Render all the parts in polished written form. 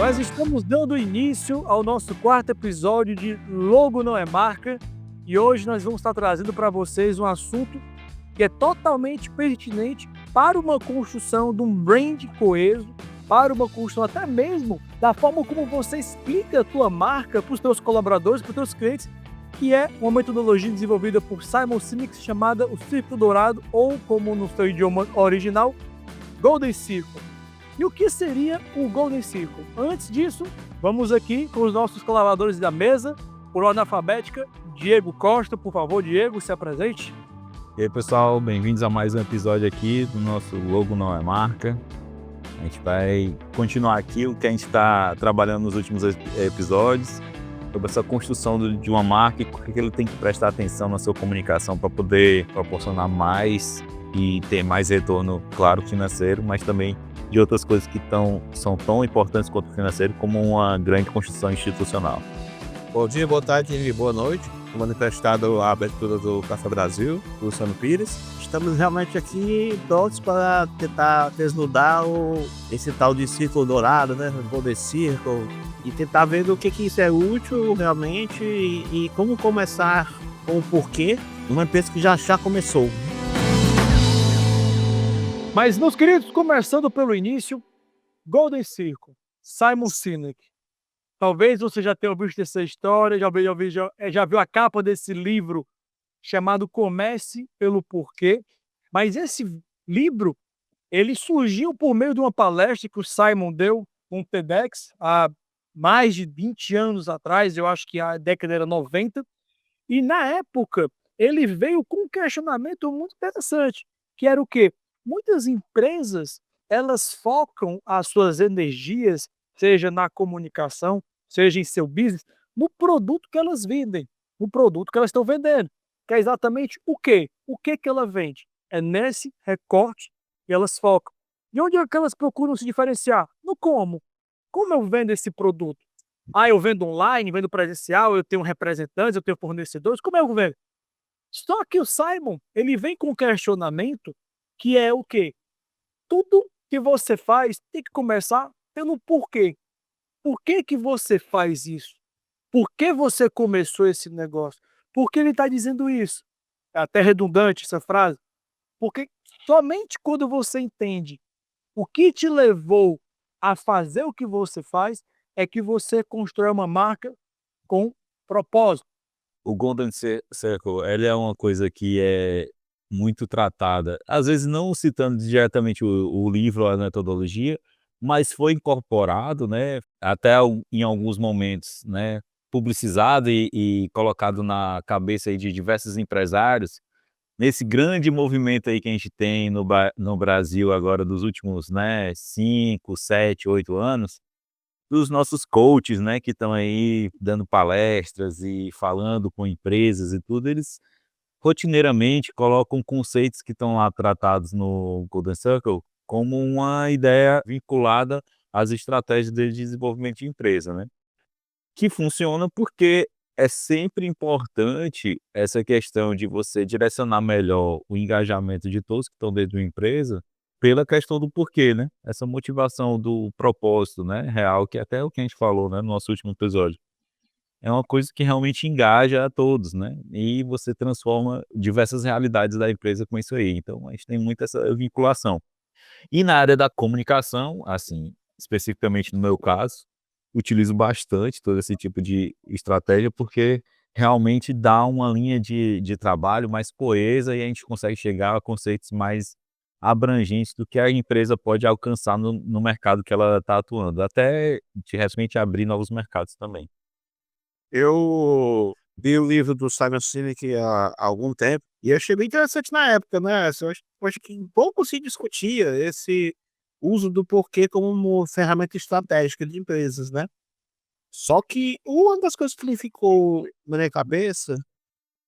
Nós estamos dando início ao nosso quarto episódio de Logo Não É Marca e hoje nós vamos estar trazendo para vocês um assunto que é totalmente pertinente para uma construção de um brand coeso, para uma construção até mesmo da forma como você explica a tua marca para os teus colaboradores, para os teus clientes, que é uma metodologia desenvolvida por Simon Sinek chamada o Círculo Dourado ou, como no seu idioma original, Golden Circle. E o que seria o Golden Circle? Antes disso, vamos aqui com os nossos colaboradores da mesa, por ordem alfabética. Diego Costa, por favor, Diego, se apresente. E aí, pessoal, bem-vindos a mais um episódio aqui do nosso Logo Não É Marca. A gente vai continuar aqui o que a gente está trabalhando nos últimos episódios, sobre essa construção de uma marca e o que ele tem que prestar atenção na sua comunicação para poder proporcionar mais e ter mais retorno, claro, financeiro, mas também de outras coisas que são tão importantes quanto o financeiro, como uma grande construção institucional. Bom dia, boa tarde e boa noite. Manifestado a abertura do Café Brasil, do Luciano Pires. Estamos realmente aqui prontos para tentar desnudar esse tal de círculo dourado, né? Golden Circle, e tentar ver o que isso é útil realmente e como começar com o porquê numa empresa que já começou. Mas, meus queridos, começando pelo início, Golden Circle, Simon Sinek. Talvez você já tenha visto essa história, já viu a capa desse livro chamado Comece pelo Porquê. Mas esse livro, ele surgiu por meio de uma palestra que o Simon deu com o TEDx há mais de 20 anos atrás, eu acho que a década era 90. E na época, ele veio com um questionamento muito interessante, que era o quê? Muitas empresas, elas focam as suas energias, seja na comunicação, seja em seu business, no produto que elas vendem, no produto que elas estão vendendo, que é exatamente o quê? O que ela vende? É nesse recorte que elas focam. E onde é que elas procuram se diferenciar? No como. Como eu vendo esse produto? Eu vendo online, vendo presencial, eu tenho representantes, eu tenho fornecedores, como eu vendo? Só que o Simon, ele vem com um questionamento que é o quê? Tudo que você faz tem que começar pelo porquê. Por que que você faz isso? Por que você começou esse negócio? Por que ele está dizendo isso? É até redundante essa frase, porque somente quando você entende o que te levou a fazer o que você faz, é que você constrói uma marca com propósito. O Golden Circle, ele é uma coisa que é muito tratada, às vezes não citando diretamente o livro ou a metodologia, mas foi incorporado, né, até em alguns momentos, né, publicizado e colocado na cabeça aí de diversos empresários, nesse grande movimento aí que a gente tem no Brasil agora dos últimos, né, 5, 7, 8 anos, dos nossos coaches, né, que estão aí dando palestras e falando com empresas e tudo, eles rotineiramente colocam conceitos que estão lá tratados no Golden Circle como uma ideia vinculada às estratégias de desenvolvimento de empresa, né? Que funciona porque é sempre importante essa questão de você direcionar melhor o engajamento de todos que estão dentro de uma empresa pela questão do porquê, né? Essa motivação do propósito, né, real, que é até o que a gente falou, né, no nosso último episódio. É uma coisa que realmente engaja a todos, né? E você transforma diversas realidades da empresa com isso aí. Então, a gente tem muito essa vinculação. E na área da comunicação, assim, especificamente no meu caso, utilizo bastante todo esse tipo de estratégia, porque realmente dá uma linha de trabalho mais coesa e a gente consegue chegar a conceitos mais abrangentes do que a empresa pode alcançar no mercado que ela está atuando, até de repente abrir novos mercados também. Eu li o livro do Simon Sinek há algum tempo e eu achei bem interessante na época, né? Eu acho que pouco se discutia esse uso do porquê como uma ferramenta estratégica de empresas, né? Só que uma das coisas que ele ficou na minha cabeça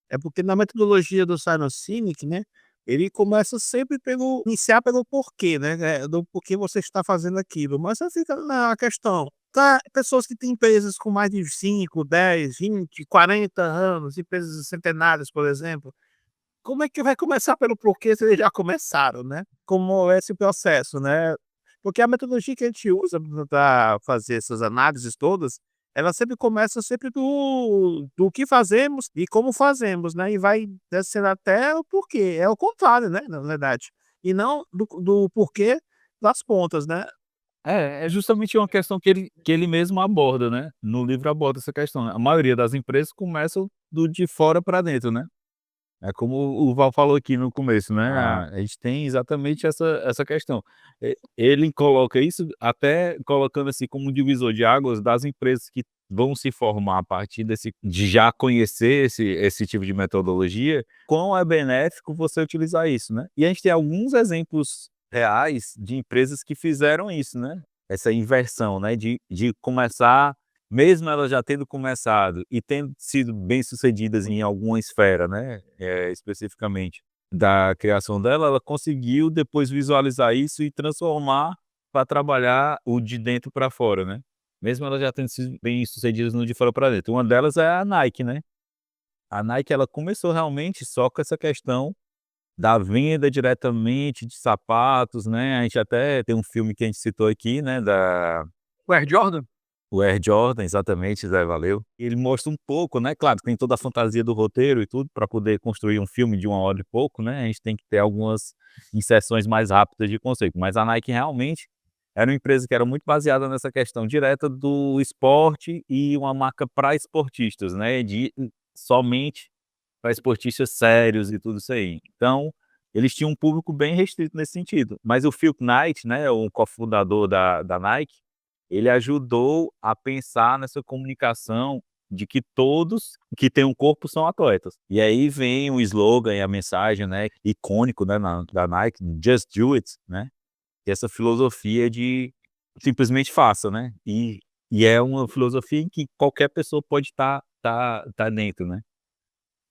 é porque na metodologia do Simon Sinek, né, ele começa sempre iniciar pelo porquê, né, do porquê você está fazendo aquilo, mas aí fica na questão, tá, pessoas que têm empresas com mais de 5, 10, 20, 40 anos, empresas centenárias, por exemplo, como é que vai começar pelo porquê se eles já começaram, né? Como é esse processo, né? Porque a metodologia que a gente usa para fazer essas análises todas, ela sempre começa sempre do que fazemos e como fazemos, né, e vai descendo até o porquê, é o contrário, né, na verdade, e não do porquê das pontas, né. É justamente uma questão que ele mesmo aborda, né, no livro aborda essa questão, né. A maioria das empresas começam do de fora para dentro, né. É como o Val falou aqui no começo, né, Ah, a gente tem exatamente essa questão. Ele coloca isso até colocando, assim, como um divisor de águas das empresas que vão se formar a partir de já conhecer esse tipo de metodologia, quão é benéfico você utilizar isso, né. E a gente tem alguns exemplos reais de empresas que fizeram isso, né, essa inversão, né, de começar mesmo ela já tendo começado e tendo sido bem-sucedidas em alguma esfera, né, especificamente da criação dela, ela conseguiu depois visualizar isso e transformar para trabalhar o de dentro para fora, né. Mesmo ela já tendo sido bem-sucedidas no de fora para dentro. Uma delas é a Nike, né. A Nike ela começou realmente só com essa questão da venda diretamente de sapatos, né, a gente até tem um filme que a gente citou aqui, né, da O Air Jordan? o Air Jordan, exatamente, Zé, valeu. Ele mostra um pouco, né, claro, tem toda a fantasia do roteiro e tudo, para poder construir um filme de 1 hora e pouco, né, a gente tem que ter algumas inserções mais rápidas de conceito, mas a Nike realmente era uma empresa que era muito baseada nessa questão direta do esporte e uma marca para esportistas, né, somente para esportistas sérios e tudo isso aí. Então, eles tinham um público bem restrito nesse sentido, mas o Phil Knight, né, o cofundador da Nike, ele ajudou a pensar nessa comunicação de que todos que têm um corpo são atletas. E aí vem o slogan e a mensagem, né, icônico, né, da Nike, "Just do it", né, que é essa filosofia de simplesmente faça, né, e é uma filosofia em que qualquer pessoa pode estar dentro, né.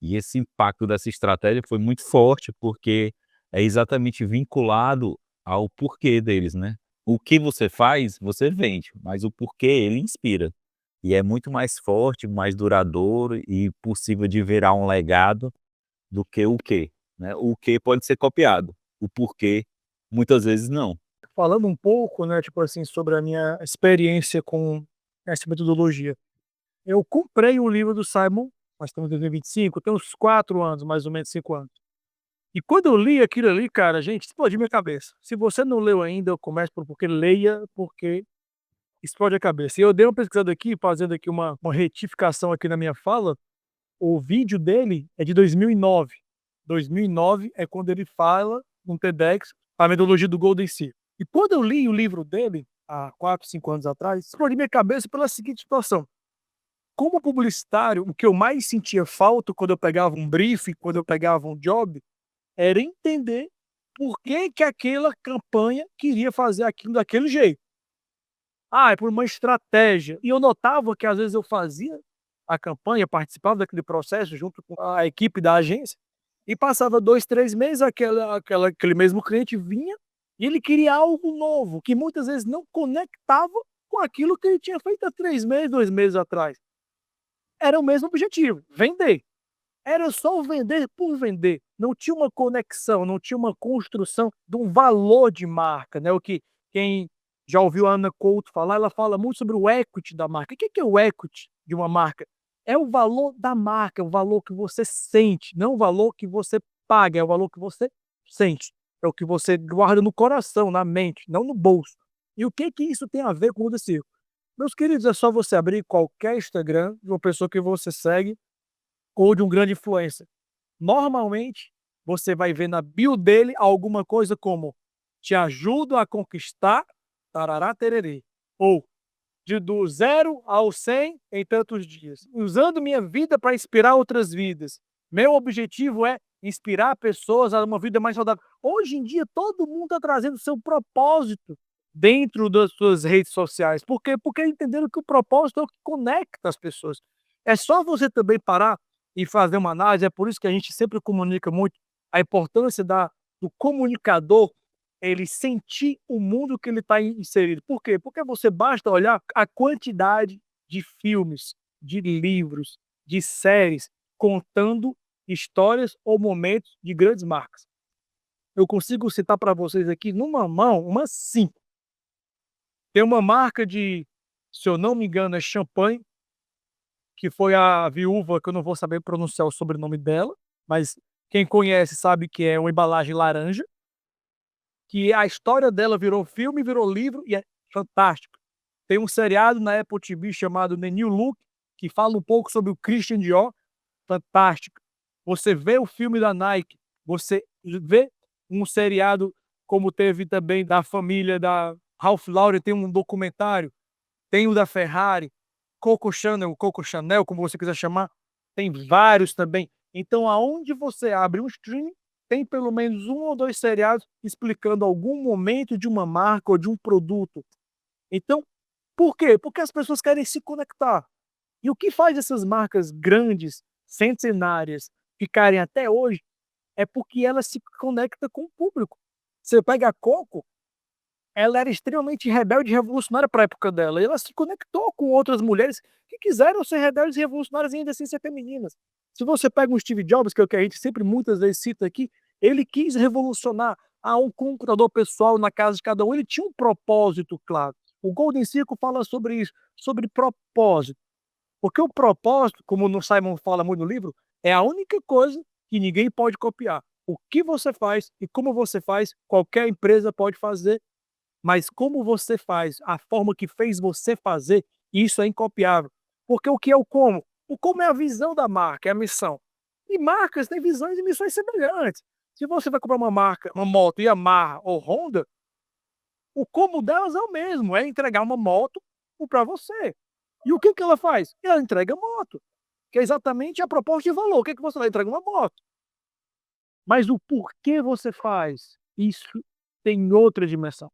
E esse impacto dessa estratégia foi muito forte, porque é exatamente vinculado ao porquê deles, né. O que você faz, você vende, mas o porquê ele inspira. E é muito mais forte, mais duradouro e possível de virar um legado do que o quê, né. O quê pode ser copiado, o porquê muitas vezes não. Falando um pouco, né, tipo assim, sobre a minha experiência com essa metodologia. Eu comprei o livro do Simon, nós estamos em 2025, tem uns 4 anos, mais ou menos 5 anos. E quando eu li aquilo ali, cara, gente, explodiu minha cabeça. Se você não leu ainda, eu começo por porque leia, porque explode a cabeça. E eu dei uma pesquisada aqui, fazendo aqui uma retificação aqui na minha fala, o vídeo dele é de 2009. 2009 é quando ele fala no TEDx a metodologia do Golden Circle. E quando eu li o livro dele, há 4, 5 anos atrás, explodiu minha cabeça pela seguinte situação: como publicitário, o que eu mais sentia falta quando eu pegava um brief, quando eu pegava um job, era entender por que que aquela campanha queria fazer aquilo daquele jeito. Ah, é por uma estratégia. E eu notava que às vezes eu fazia a campanha, participava daquele processo junto com a equipe da agência, e passava 2, 3 meses, aquele mesmo cliente vinha e ele queria algo novo, que muitas vezes não conectava com aquilo que ele tinha feito há 3 meses, 2 meses atrás. Era o mesmo objetivo, vender. Era só vender por vender, não tinha uma conexão, não tinha uma construção de um valor de marca, né, o que quem já ouviu a Ana Couto falar, ela fala muito sobre o equity da marca. O que é o equity de uma marca? É o valor da marca, é o valor que você sente, não o valor que você paga, é o valor que você sente, é o que você guarda no coração, na mente, não no bolso. E o que isso tem a ver com o Roda Circo? Meus queridos, é só você abrir qualquer Instagram de uma pessoa que você segue ou de um grande influencer. Normalmente, você vai ver na bio dele alguma coisa como: "Te ajudo a conquistar tarará tererê", ou do zero ao 100 em tantos dias, usando minha vida para inspirar outras vidas. Meu objetivo é inspirar pessoas a uma vida mais saudável. Hoje em dia, todo mundo está trazendo seu propósito dentro das suas redes sociais. Por quê? Porque entenderam que o propósito é o que conecta as pessoas. É só você também parar e fazer uma análise, é por isso que a gente sempre comunica muito a importância do comunicador, ele sentir o mundo que ele está inserido. Por quê? Porque você basta olhar a quantidade de filmes, de livros, de séries contando histórias ou momentos de grandes marcas. Eu consigo citar para vocês aqui numa mão umas 5. Tem uma marca de, se eu não me engano, é champanhe, que foi a viúva, que eu não vou saber pronunciar o sobrenome dela, mas quem conhece sabe que é uma embalagem laranja, que a história dela virou filme, virou livro e é fantástico. Tem um seriado na Apple TV chamado The New Look, que fala um pouco sobre o Christian Dior, fantástico. Você vê o filme da Nike, você vê um seriado como teve também da família da Ralph Lauren, tem um documentário, tem o da Ferrari, Coco Chanel, como você quiser chamar, tem vários também. Então, aonde você abre um streaming, tem pelo menos 1 ou 2 seriados explicando algum momento de uma marca ou de um produto. Então, por quê? Porque as pessoas querem se conectar. E o que faz essas marcas grandes, centenárias, ficarem até hoje, é porque elas se conectam com o público. Você pega a Coco, ela era extremamente rebelde e revolucionária para a época dela, e ela se conectou com outras mulheres que quiseram ser rebeldes e revolucionárias e ainda assim ser femininas. Se você pega um Steve Jobs, que é o que a gente sempre muitas vezes cita aqui, ele quis revolucionar um computador pessoal na casa de cada um, ele tinha um propósito claro. O Golden Circle fala sobre isso, sobre propósito. Porque o propósito, como o Simon fala muito no livro, é a única coisa que ninguém pode copiar. O que você faz e como você faz, qualquer empresa pode fazer, mas como você faz, a forma que fez você fazer, isso é incopiável. Porque o que é o como? O como é a visão da marca, é a missão. E marcas têm visões e missões semelhantes. Se você vai comprar uma marca, uma moto Yamaha ou Honda, o como delas é o mesmo, é entregar uma moto para você. E o que que ela faz? Ela entrega moto, que é exatamente a proposta de valor. O que que você vai entregar? Uma moto. Mas o porquê você faz, isso tem outra dimensão.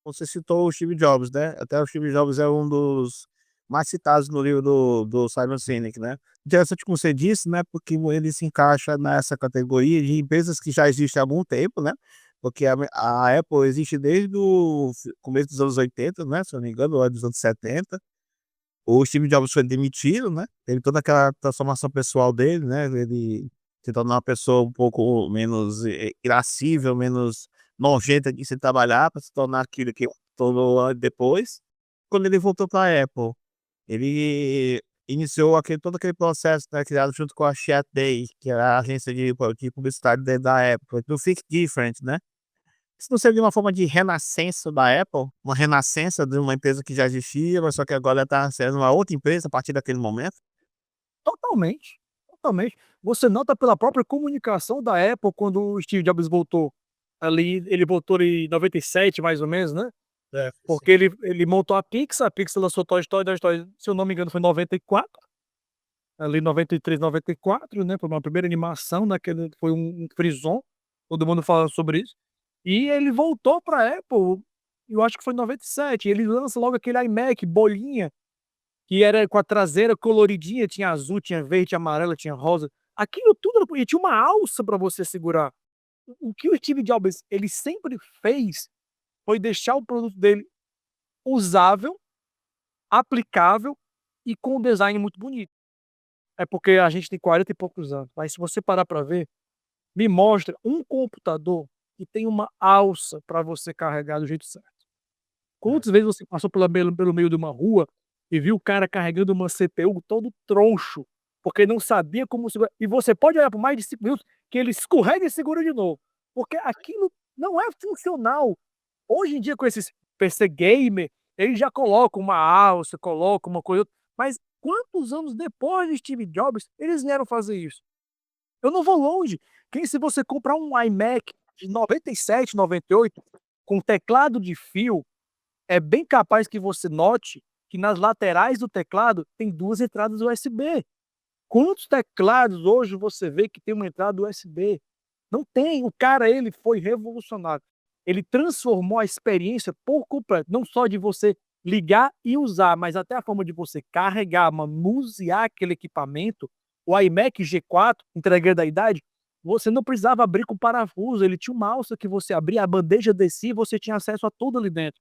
Você citou o Steve Jobs, né? Até o Steve Jobs é um dos mais citados no livro do Simon Sinek, né? Interessante como você disse, né? Porque ele se encaixa nessa categoria de empresas que já existem há algum tempo, né? Porque a Apple existe desde o começo dos anos 80, né? Se eu não me engano, ou dos anos 70. O Steve Jobs foi demitido, né? Teve toda aquela transformação pessoal dele, né? Ele se tornou uma pessoa um pouco menos irascível, menos nojenta de se trabalhar, para se tornar aquilo que tornou depois. Quando ele voltou para a Apple, ele iniciou todo aquele processo, né, criado junto com a Chat Day, que era a agência de publicidade da Apple, do Think Different, né? Isso não seria uma forma de renascença da Apple? Uma renascença de uma empresa que já existia, mas só que agora está sendo uma outra empresa a partir daquele momento? Totalmente, totalmente. Você nota pela própria comunicação da Apple quando o Steve Jobs voltou. Ali, ele voltou em 97, mais ou menos, né? É, sim. Porque ele montou a Pixar lançou Toy Story, se eu não me engano, foi em 94, ali 93, 94, né? Foi uma primeira animação daquele, foi um frisson, todo mundo falando sobre isso. E ele voltou para a Apple, eu acho que foi em 97, ele lança logo aquele iMac bolinha, que era com a traseira coloridinha, tinha azul, tinha verde, amarela, tinha rosa. Aquilo tudo e tinha uma alça para você segurar. O que o Steve Jobs, ele sempre fez foi deixar o produto dele usável, aplicável e com um design muito bonito. É porque a gente tem 40 e poucos anos, mas se você parar para ver, me mostra um computador que tem uma alça para você carregar do jeito certo. Quantas vezes você passou pelo meio de uma rua e viu o cara carregando uma CPU todo troncho, porque não sabia como segurar, e você pode olhar por mais de 5 minutos que ele escorrega e segura de novo, porque aquilo não é funcional. Hoje em dia com esses PC gamer, eles já colocam uma alça, colocam uma coisa, mas quantos anos depois de Steve Jobs eles vieram fazer isso? Eu não vou longe, quem se você comprar um iMac de 97, 98, com teclado de fio, é bem capaz que você note que nas laterais do teclado tem 2 entradas USB. Quantos teclados hoje você vê que tem uma entrada USB? Não tem. O cara, ele foi revolucionário. Ele transformou a experiência por completo, não só de você ligar e usar, mas até a forma de você carregar, manusear aquele equipamento. O iMac G4, entregando a idade, você não precisava abrir com parafuso, ele tinha uma alça que você abria, a bandeja descia e você tinha acesso a tudo ali dentro.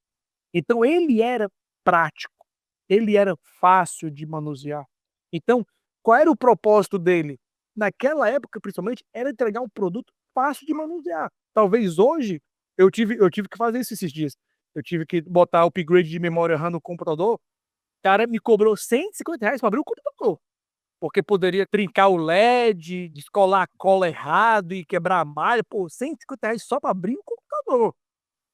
Então ele era prático, ele era fácil de manusear. Então, qual era o propósito dele? Naquela época, principalmente, era entregar um produto fácil de manusear. Talvez hoje, eu tive que fazer isso esses dias. eu tive que botar upgrade de memória RAM no computador, o cara me cobrou R$ 150 para abrir o computador. Porque poderia trincar o LED, descolar a cola errado e quebrar a malha. Pô, R$ 150 só para abrir o computador.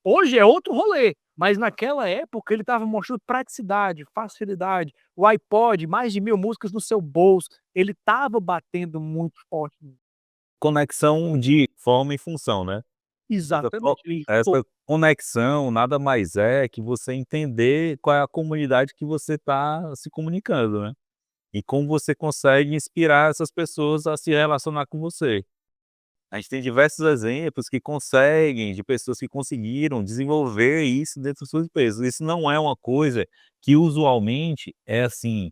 Hoje é outro rolê, mas naquela época ele estava mostrando praticidade, facilidade. O iPod, mais de 1000 músicas no seu bolso, ele estava batendo muito forte. Conexão de forma e função, né? Exatamente. Ele Essa conexão nada mais é que você entender qual é a comunidade que você está se comunicando, né? E como você consegue inspirar essas pessoas a se relacionar com você. A gente tem diversos exemplos que conseguem, de pessoas que conseguiram desenvolver isso dentro das suas empresas. Isso não é uma coisa que usualmente é assim,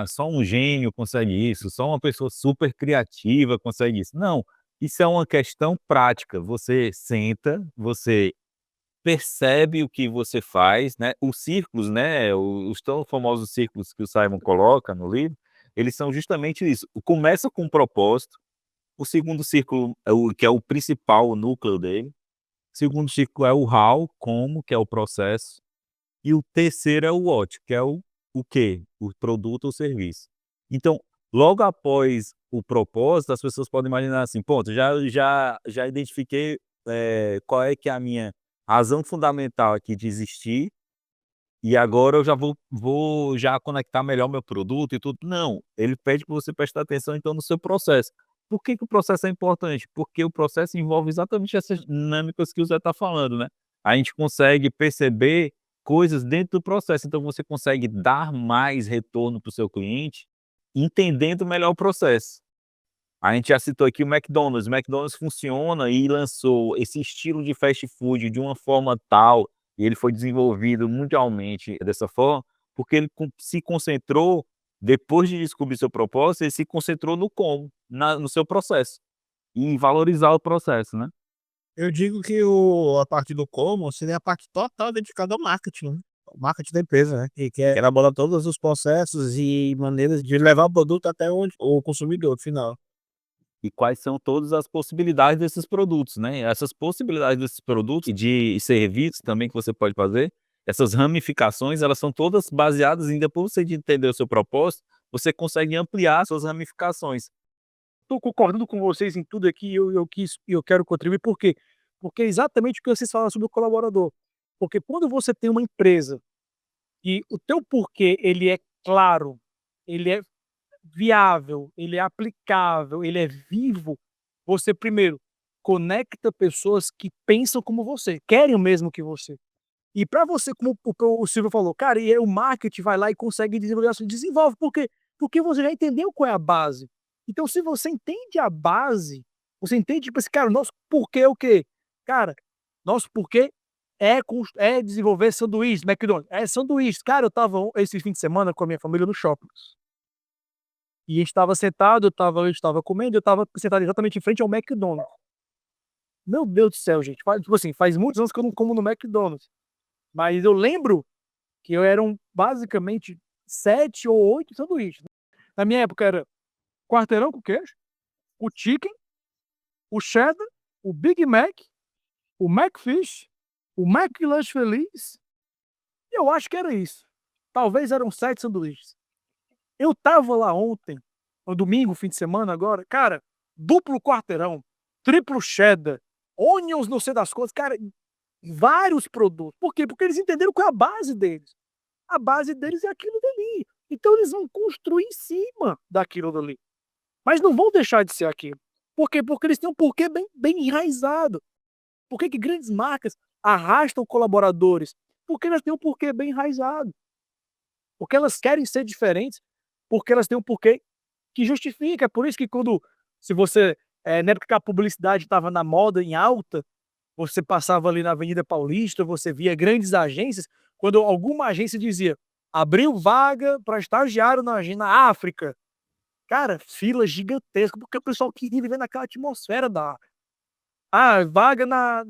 só um gênio consegue isso, só uma pessoa super criativa consegue isso. Não, isso é uma questão prática. Você senta, você percebe o que você faz, né? Os círculos, né? Os tão famosos círculos que o Simon coloca no livro, eles são justamente isso. Começa com um propósito, o segundo círculo é que é o principal, o núcleo dele. O segundo círculo é o how, como, que é o processo. E o terceiro é o what, que é o quê? O produto ou serviço. Então, logo após o propósito, as pessoas podem imaginar assim, ponto, já identifiquei qual é que é a minha razão fundamental aqui de existir, e agora eu já vou já conectar melhor meu produto e tudo. Não, ele pede para você prestar atenção então no seu processo. Por que que o processo é importante? Porque o processo envolve exatamente essas dinâmicas que o Zé está falando, né? A gente consegue perceber coisas dentro do processo, então você consegue dar mais retorno para o seu cliente, entendendo melhor o processo. A gente já citou aqui o McDonald's funciona e lançou esse estilo de fast food de uma forma tal, e ele foi desenvolvido mundialmente dessa forma, porque ele se concentrou, depois de descobrir seu propósito, ele se concentrou no como, no seu processo, e em valorizar o processo, né. Eu digo que a parte do como seria a parte total dedicada ao marketing, né? O marketing da empresa, né? Que quer elaborar todos os processos e maneiras de levar o produto até onde o consumidor final. E quais são todas as possibilidades desses produtos, né. Essas possibilidades desses produtos e de serviços também que você pode fazer, essas ramificações, elas são todas baseadas em depois você de entender o seu propósito, você consegue ampliar suas ramificações. Estou concordando com vocês em tudo aqui e eu quero contribuir, por quê? Porque é exatamente o que vocês falaram sobre o colaborador. Porque quando você tem uma empresa e o teu porquê ele é claro, ele é viável, ele é aplicável, ele é vivo, você primeiro conecta pessoas que pensam como você, querem o mesmo que você. E para você, como o Silvio falou, cara, e aí o marketing vai lá e consegue desenvolver, desenvolve, por quê? Porque você já entendeu qual é a base. Então, se você entende a base, você entende, tipo assim, cara, o nosso porquê é o quê? Cara, nosso porquê é desenvolver sanduíche, McDonald's, é sanduíche. Cara, eu estava esse fim de semana com a minha família no shopping. E a gente estava sentado, a gente estava comendo, eu estava sentado exatamente em frente ao McDonald's. Meu Deus do céu, gente, tipo assim, faz muitos anos que eu não como no McDonald's, mas eu lembro que eram basicamente 7 ou 8 sanduíches. Na minha época era quarteirão com queijo, o chicken, o cheddar, o Big Mac, o McFish, o McLanche Feliz, e eu acho que era isso. Talvez eram 7 sanduíches. Eu estava lá ontem, no domingo, fim de semana agora, cara, duplo quarteirão, triplo cheddar, onions não sei das coisas, cara, vários produtos. Por quê? Porque eles entenderam qual é a base deles. A base deles é aquilo dali. Então eles vão construir em cima daquilo dali. Mas não vão deixar de ser aquilo. Por quê? Porque eles têm um porquê bem enraizado. Por que que grandes marcas arrastam colaboradores? Porque elas têm um porquê bem enraizado. Porque elas querem ser diferentes, porque elas têm um porquê que justifica. É por isso que se você, na época que a publicidade estava na moda, em alta, você passava ali na Avenida Paulista, você via grandes agências, quando alguma agência dizia: "Abriu vaga para estagiário na África". Cara, fila gigantesca, porque o pessoal queria viver naquela atmosfera da África. Vaga na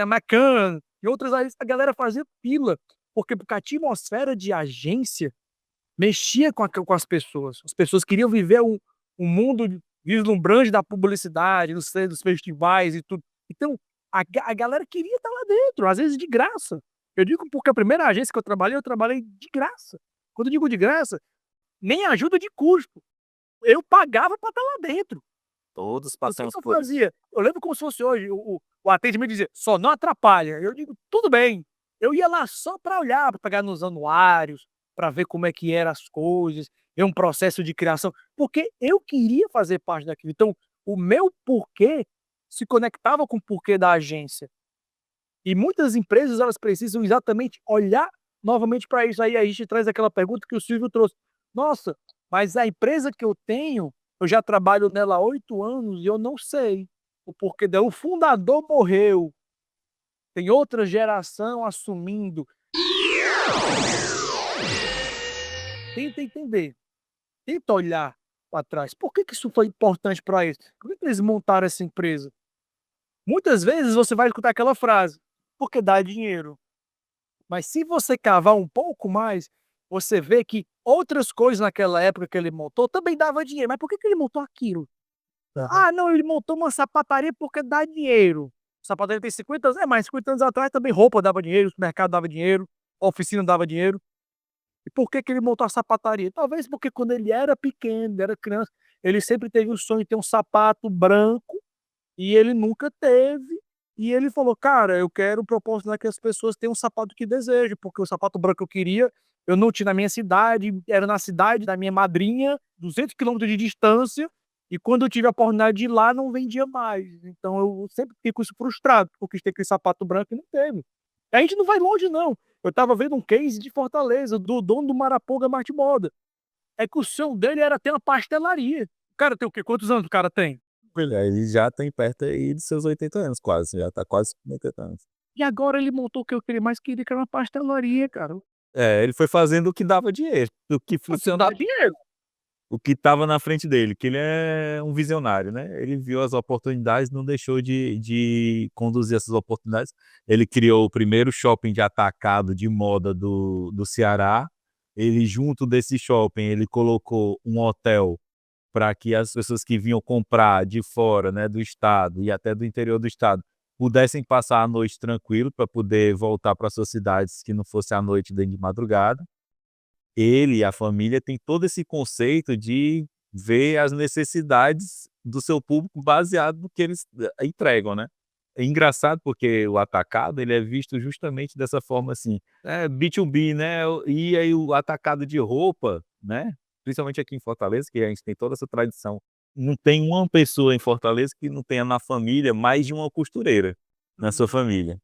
Macan e outras agências, a galera fazia fila, porque a atmosfera de agência mexia com as pessoas queriam viver um mundo vislumbrante da publicidade, dos festivais e tudo. Então, a galera queria estar lá dentro, às vezes de graça. Eu digo porque a primeira agência que eu trabalhei de graça. Quando eu digo de graça, nem ajuda de custo. Eu pagava para estar lá dentro. Todos O que passamos que eu por isso. fazia? Eu lembro como se fosse hoje, o atendimento dizia: "Só não atrapalha". Eu digo: "Tudo bem". Eu ia lá só para olhar, para pegar nos anuários, para ver como é que eram as coisas, ver um processo de criação, porque eu queria fazer parte daquilo. Então, o meu porquê se conectava com o porquê da agência. E muitas empresas, elas precisam exatamente olhar novamente para isso. Aí a gente traz aquela pergunta que o Silvio trouxe: "Nossa, mas a empresa que eu tenho, eu já trabalho nela há 8 anos e eu não sei o porquê dela. O fundador morreu, tem outra geração assumindo". Tenta entender, tenta olhar para trás. Por que que isso foi importante para eles? Por que que eles montaram essa empresa? Muitas vezes você vai escutar aquela frase: "Porque dá dinheiro". Mas se você cavar um pouco mais, você vê que outras coisas naquela época que ele montou também dava dinheiro. Mas por que que ele montou aquilo? Aham. Ah, não, ele montou uma sapataria porque dá dinheiro. Sapataria tem 50 anos, mas 50 anos atrás também roupa dava dinheiro, supermercado dava dinheiro, oficina dava dinheiro. E por que que ele montou a sapataria? Talvez porque quando ele era pequeno, ele era criança, ele sempre teve o sonho de ter um sapato branco e ele nunca teve, e ele falou: "Cara, eu quero proporcionar que as pessoas tenham um sapato que desejam, porque o sapato branco que eu queria, eu não tinha na minha cidade, era na cidade da minha madrinha, 200 quilômetros de distância, e quando eu tive a oportunidade de ir lá, não vendia mais. Então eu sempre fiquei com isso frustrado, porque quis ter aquele sapato branco e não teve". A gente não vai longe não, eu estava vendo um case de Fortaleza, do dono do Maraponga Marte Moda, é que o sonho dele era ter uma pastelaria. O cara tem o quê? Quantos anos o cara tem? Ele já tem perto aí dos seus 80 anos quase, já tá quase com 80 anos. E agora ele montou o que ele mais queria, que era uma pastelaria, cara. É, ele foi fazendo o que dava dinheiro, o que Você dá funcionava, dinheiro. o que estava na frente dele, que ele é um visionário, né, ele viu as oportunidades, não deixou de conduzir essas oportunidades. Ele criou o primeiro shopping de atacado de moda do Ceará. Ele, junto desse shopping, ele colocou um hotel para que as pessoas que vinham comprar de fora, né, do estado e até do interior do estado, pudessem passar a noite tranquilo para poder voltar para suas cidades que não fosse à noite nem de madrugada. Ele e a família têm todo esse conceito de ver as necessidades do seu público baseado no que eles entregam, né. É engraçado porque o atacado ele é visto justamente dessa forma, assim, B2B, né, e aí o atacado de roupa, né, principalmente aqui em Fortaleza, que a gente tem toda essa tradição, não tem uma pessoa em Fortaleza que não tenha na família mais de uma costureira, na sua Uhum. família.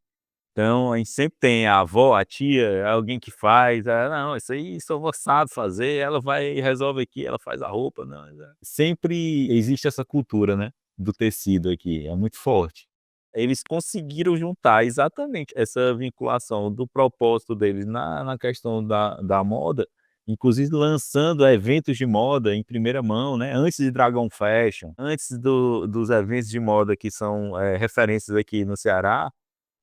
Então, a gente sempre tem a avó, a tia, alguém que faz, "Não, isso aí só vó sabe fazer, ela vai e resolve aqui, ela faz a roupa", não, sempre existe essa cultura, né, do tecido aqui, é muito forte. Eles conseguiram juntar exatamente essa vinculação do propósito deles na questão da moda, inclusive lançando eventos de moda em primeira mão, né, antes de Dragon Fashion, antes dos eventos de moda que são, referências aqui no Ceará,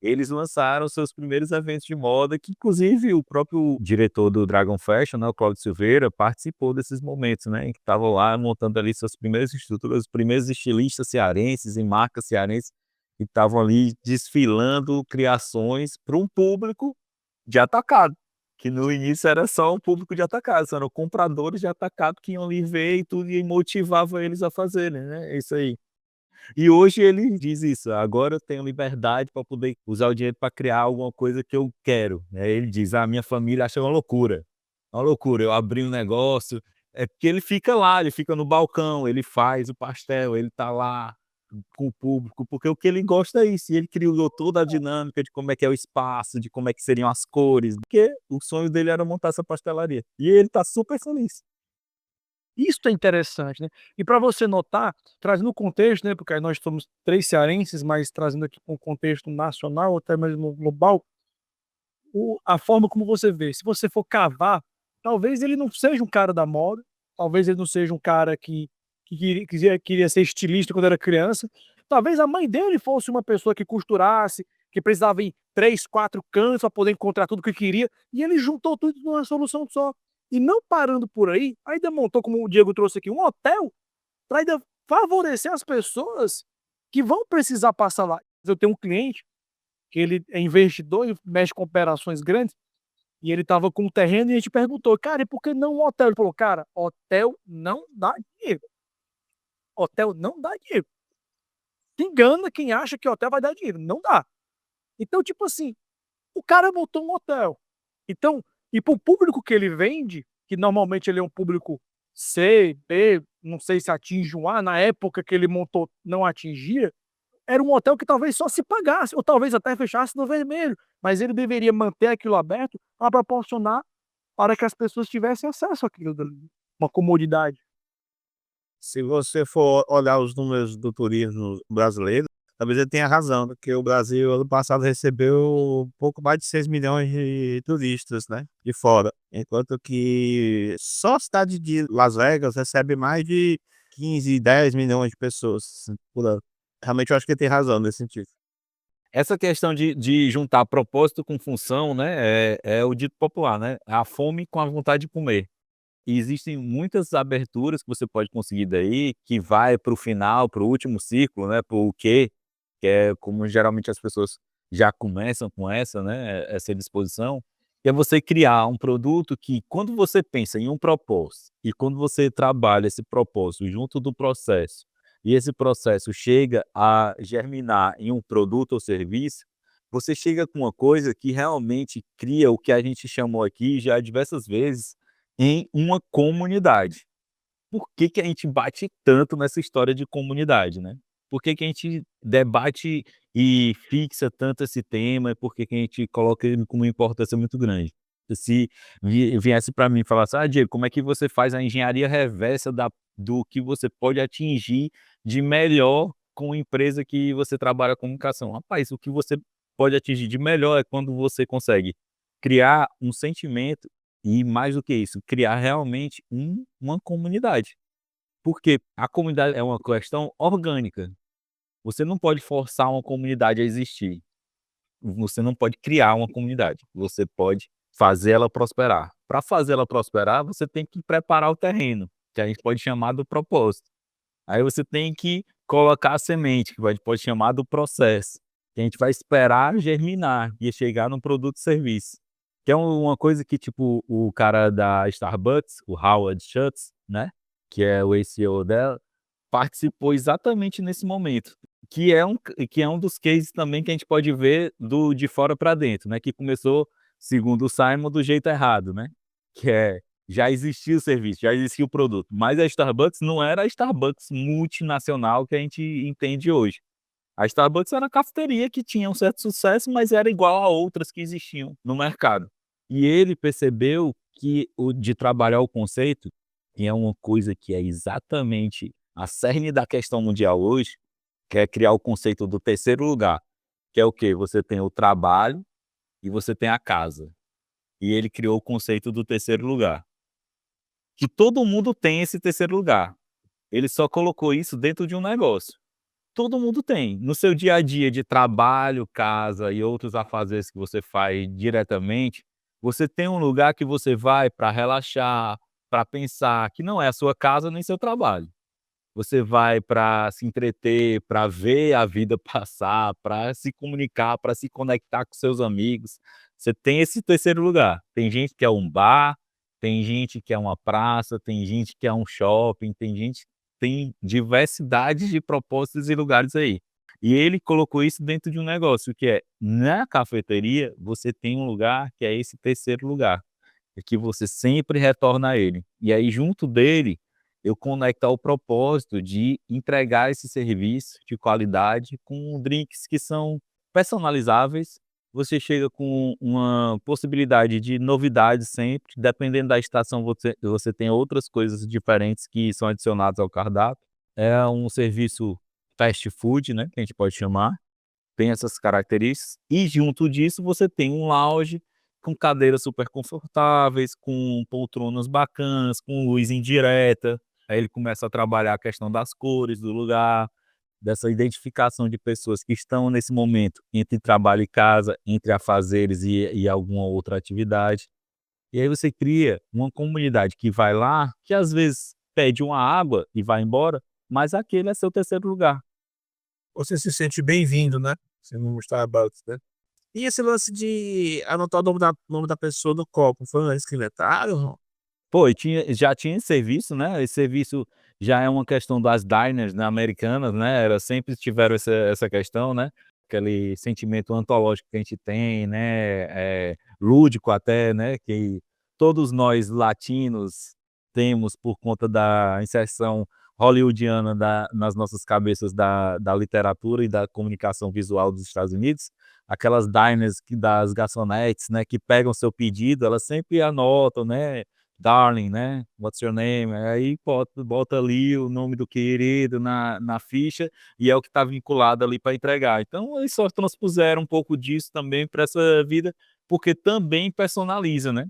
eles lançaram seus primeiros eventos de moda, que inclusive o próprio diretor do Dragon Fashion, né, o Cláudio Silveira, participou desses momentos, né, em que estavam lá montando ali suas primeiras estruturas, os primeiros estilistas cearenses e marcas cearenses, que estavam ali desfilando criações para um público de atacado, que no início era só um público de atacado, eram compradores de atacado que iam ali ver e tudo, e motivava eles a fazerem, né, é isso aí. E hoje ele diz isso: "Agora eu tenho liberdade para poder usar o dinheiro para criar alguma coisa que eu quero", né, ele diz: "A minha família acha uma loucura eu abrir um negócio", é porque ele fica lá, ele fica no balcão, ele faz o pastel, ele tá lá com o público, porque o que ele gosta é isso, e ele criou toda a dinâmica de como é que é o espaço, de como é que seriam as cores, porque o sonho dele era montar essa pastelaria, e ele tá super feliz. Isso é interessante, né. E para você notar, trazendo o contexto, né, porque aí nós somos 3 cearenses, mas trazendo aqui para um contexto nacional ou até mesmo global, a forma como você vê, se você for cavar, talvez ele não seja um cara da moda, talvez ele não seja um cara que queria ser estilista quando era criança, talvez a mãe dele fosse uma pessoa que costurasse, que precisava ir 3, 4 cantos para poder encontrar tudo que queria, e ele juntou tudo numa solução só. E não parando por aí, ainda montou, como o Diego trouxe aqui, um hotel para ainda favorecer as pessoas que vão precisar passar lá. Eu tenho um cliente que ele é investidor e mexe com operações grandes, e ele estava com um terreno e a gente perguntou: "Cara, e por que não um hotel?" Ele falou: "Cara, hotel não dá dinheiro, hotel não dá dinheiro. Se engana quem acha que hotel vai dar dinheiro, não dá". Então, tipo assim, o cara montou um hotel. Então, e para o público que ele vende, que normalmente ele é um público C, B, não sei se atinge um A, na época que ele montou não atingia, era um hotel que talvez só se pagasse, ou talvez até fechasse no vermelho, mas ele deveria manter aquilo aberto para proporcionar para que as pessoas tivessem acesso àquilo dali, uma comodidade. Se você for olhar os números do turismo brasileiro, talvez ele tenha razão, porque o Brasil ano passado recebeu um pouco mais de 6 milhões de turistas, né, de fora, enquanto que só a cidade de Las Vegas recebe mais de 15, 10 milhões de pessoas por ano. Realmente eu acho que ele tem razão nesse sentido. Essa questão de juntar propósito com função, né, é o dito popular, né, a fome com a vontade de comer. E existem muitas aberturas que você pode conseguir daí, que vai para o final, para o último ciclo, né, para o quê, que é como geralmente as pessoas já começam com essa, né, essa disposição, que é você criar um produto que quando você pensa em um propósito, e quando você trabalha esse propósito junto do processo, e esse processo chega a germinar em um produto ou serviço, você chega com uma coisa que realmente cria o que a gente chamou aqui já diversas vezes, em uma comunidade. Por que que a gente bate tanto nessa história de comunidade, né? Por que que a gente debate e fixa tanto esse tema, e por que que a gente coloca ele com uma importância muito grande? Se viesse para mim e falasse: "Ah, Diego, como é que você faz a engenharia reversa do que você pode atingir de melhor com a empresa que você trabalha com comunicação?" Rapaz, o que você pode atingir de melhor é quando você consegue criar um sentimento e mais do que isso, criar realmente uma comunidade. Porque a comunidade é uma questão orgânica. Você não pode forçar uma comunidade a existir. Você não pode criar uma comunidade. Você pode fazer ela prosperar. Para fazer ela prosperar, você tem que preparar o terreno, que a gente pode chamar do propósito. Aí você tem que colocar a semente, que a gente pode chamar do processo, que a gente vai esperar germinar e chegar no produto e serviço. Que é uma coisa que, tipo, o cara da Starbucks, o Howard Schultz, né, que é o ex-CEO dela, participou exatamente nesse momento, que é um dos cases também que a gente pode ver do de fora para dentro, né, que começou, segundo o Simon, do jeito errado, né, que é já existia o serviço, já existia o produto, mas a Starbucks não era a Starbucks multinacional que a gente entende hoje. A Starbucks era uma cafeteria que tinha um certo sucesso, mas era igual a outras que existiam no mercado. E ele percebeu que o de trabalhar o conceito, que é uma coisa que é exatamente a cerne da questão mundial hoje, que é criar o conceito do terceiro lugar, que é o quê? Você tem o trabalho e você tem a casa. E ele criou o conceito do terceiro lugar, que todo mundo tem esse terceiro lugar. Ele só colocou isso dentro de um negócio. Todo mundo tem. No seu dia a dia de trabalho, casa e outros afazeres que você faz diretamente, você tem um lugar que você vai para relaxar, para pensar, que não é a sua casa nem seu trabalho. Você vai para se entreter, para ver a vida passar, para se comunicar, para se conectar com seus amigos. Você tem esse terceiro lugar. Tem gente que é um bar, tem gente que é uma praça, tem gente que é um shopping, tem diversidade de propósitos e lugares aí. E ele colocou isso dentro de um negócio que é, na cafeteria, você tem um lugar que é esse terceiro lugar, é que você sempre retorna a ele. E aí junto dele eu conectar o propósito de entregar esse serviço de qualidade com drinks que são personalizáveis. Você chega com uma possibilidade de novidades sempre, dependendo da estação você tem outras coisas diferentes que são adicionadas ao cardápio. É um serviço fast food, né, que a gente pode chamar, tem essas características, e junto disso você tem um lounge com cadeiras super confortáveis, com poltronas bacanas, com luz indireta. Aí ele começa a trabalhar a questão das cores do lugar, dessa identificação de pessoas que estão nesse momento entre trabalho e casa, entre afazeres e alguma outra atividade. E aí você cria uma comunidade que vai lá, que às vezes pede uma água e vai embora, mas aquele é seu terceiro lugar. Você se sente bem-vindo, né, sendo um Starbucks, né. E esse lance de anotar o nome da pessoa no copo, foi eles que inventaram? Pô, e já tinha esse serviço, né, esse serviço já é uma questão das diners, né, americanas, né, era sempre tiveram essa questão, né, aquele sentimento antológico que a gente tem, né, lúdico até, né, que todos nós latinos temos por conta da inserção hollywoodiana nas nossas cabeças da literatura e da comunicação visual dos Estados Unidos, aquelas diners das garçonetes, né, que pegam seu pedido, elas sempre anotam, né, Darling, né, what's your name? Aí bota ali o nome do querido na ficha, e é o que está vinculado ali para entregar. Então eles só transpuseram um pouco disso também para essa vida, porque também personaliza, né.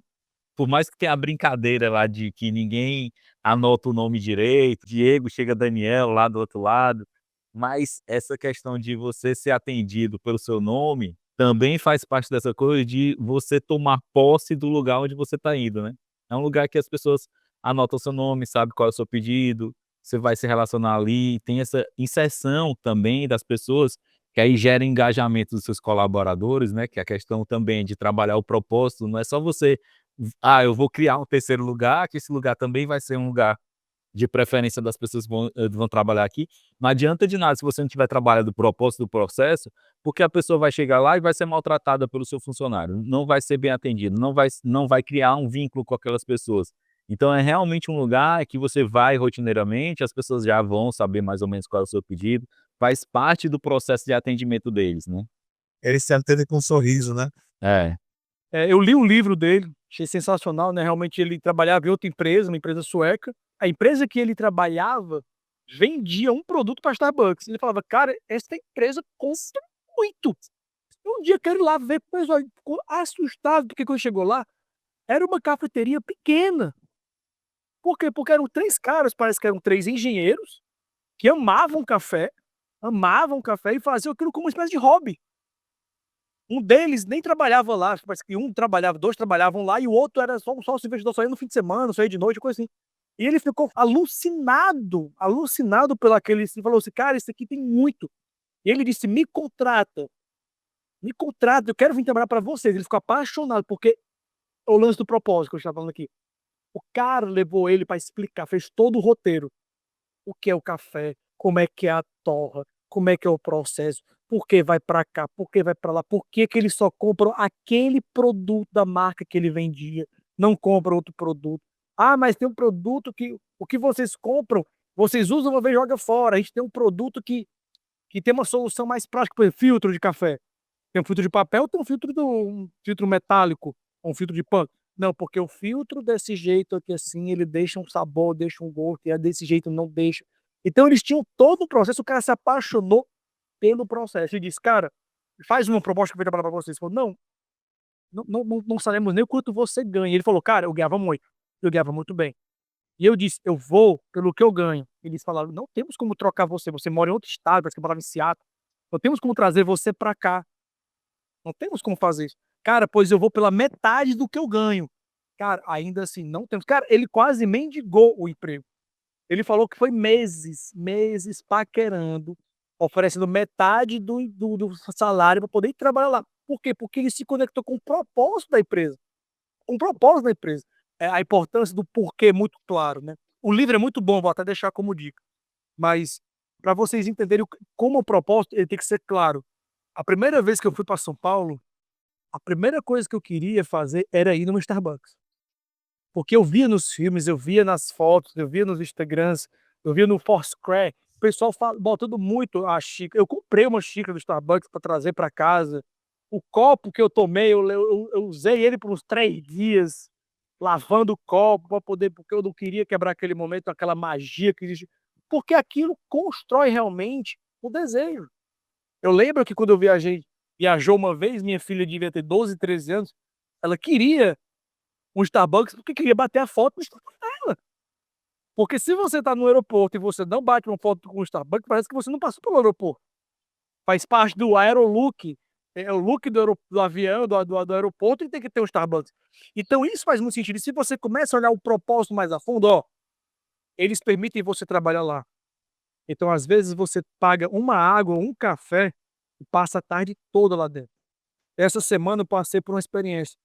Por mais que tenha a brincadeira lá de que ninguém anota o nome direito, Diego chega Daniel lá do outro lado, mas essa questão de você ser atendido pelo seu nome, também faz parte dessa coisa de você tomar posse do lugar onde você está indo, né. É um lugar que as pessoas anotam o seu nome, sabe qual é o seu pedido, você vai se relacionar ali, tem essa inserção também das pessoas, que aí gera engajamento dos seus colaboradores, né, que é a questão também de trabalhar o propósito, não é só você eu vou criar um terceiro lugar, que esse lugar também vai ser um lugar de preferência das pessoas que vão trabalhar aqui. Não adianta de nada se você não tiver trabalhado o propósito do processo, porque a pessoa vai chegar lá e vai ser maltratada pelo seu funcionário, não vai ser bem atendido, não vai criar um vínculo com aquelas pessoas. Então é realmente um lugar que você vai rotineiramente, as pessoas já vão saber mais ou menos qual é o seu pedido, faz parte do processo de atendimento deles, né. Eles se atendem com um sorriso, né. É. Eu li um livro dele, achei sensacional, né, realmente ele trabalhava em outra empresa, uma empresa sueca. A empresa que ele trabalhava vendia um produto para Starbucks. Ele falava: "Cara, essa empresa compra muito". Um dia quero ir lá ver, pois olha, ficou assustado, porque quando chegou lá, era uma cafeteria pequena. Por quê? Porque eram 3 caras, parece que eram 3 engenheiros, que amavam café e faziam aquilo como uma espécie de hobby. Um deles nem trabalhava lá, parece que um trabalhava, 2 trabalhavam lá e o outro era só um sócio investidor, só ia no fim de semana, só ia de noite, coisa assim. E ele ficou alucinado, alucinado pelo aquele, ele falou assim: "Cara, isso aqui tem muito". E ele disse: me contrata, eu quero vir trabalhar para vocês". Ele ficou apaixonado, porque é o lance do propósito que eu estava falando aqui. O cara levou ele para explicar, fez todo o roteiro. O que é o café, como é que é a torra, como é que é o processo, por que vai para cá, por que vai para lá, por que que eles só compram aquele produto da marca que ele vendia, não compram outro produto. "Ah, mas tem um produto que o que vocês compram, vocês usam uma vez e joga fora, a gente tem um produto que tem uma solução mais prática", por exemplo, filtro de café. Tem um filtro de papel, tem um filtro metálico, ou um filtro de pano. Não, porque o filtro desse jeito aqui, assim, ele deixa um sabor, deixa um gosto, e é desse jeito não deixa. Então eles tinham todo o processo, o cara se apaixonou pelo processo e disse: "Cara, faz uma proposta que eu vou trabalhar pra vocês". Ele falou: "Não sabemos nem o quanto você ganha". Ele falou: "Cara, eu ganhava muito, eu ganhava muito bem". E eu disse: "Eu vou pelo que eu ganho". Eles falaram: "Não temos como trocar você, você mora em outro estado", parece que eu morava em Seattle, "não temos como trazer você pra cá". Não temos como fazer isso. Cara, pois eu vou pela metade do que eu ganho. Cara, ainda assim, não temos. Cara, ele quase mendigou o emprego. Ele falou que foi meses, meses paquerando, oferecendo metade do salário para poder ir trabalhar lá. Por quê? Porque ele se conectou com o propósito da empresa. Com o propósito da empresa. A importância do porquê é muito claro, né? O livro é muito bom, vou até deixar como dica. Mas, para vocês entenderem como o propósito, ele tem que ser claro. A primeira vez que eu fui para São Paulo, a primeira coisa que eu queria fazer era ir numa Starbucks. Porque eu via nos filmes, eu via nas fotos, eu via nos Instagrams, eu via no Foursquare, o pessoal botando muito a xícara. Eu comprei uma xícara do Starbucks para trazer para casa. O copo que eu tomei, eu usei ele por uns 3 dias, lavando o copo para poder, porque eu não queria quebrar aquele momento, aquela magia que existe, porque aquilo constrói realmente o desejo. Eu lembro que quando eu viajou uma vez, minha filha devia ter 12, 13 anos, ela queria um Starbucks, porque queria bater a foto no Starbucks dela. Porque se você tá no aeroporto e você não bate uma foto com o Starbucks, parece que você não passou pelo aeroporto. Faz parte do aerolook, é o look do avião, do aeroporto, e tem que ter um Starbucks. Então isso faz muito sentido. E se você começa a olhar o propósito mais a fundo, ó, eles permitem você trabalhar lá. Então às vezes você paga uma água ou um café e passa a tarde toda lá dentro. Essa semana eu passei por uma experiência.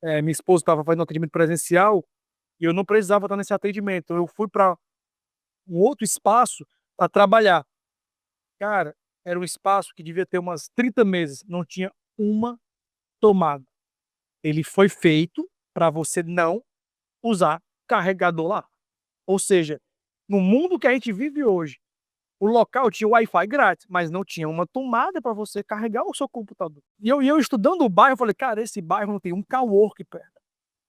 Minha esposa estava fazendo um atendimento presencial e eu não precisava estar nesse atendimento. Eu fui para um outro espaço para trabalhar. Cara, era um espaço que devia ter umas 30 mesas, não tinha uma tomada. Ele foi feito para você não usar carregador lá. Ou seja, no mundo que a gente vive hoje, o local tinha Wi-Fi grátis, mas não tinha uma tomada para você carregar o seu computador. E eu estudando o bairro, eu falei: "Cara, esse bairro não tem um cowork perto.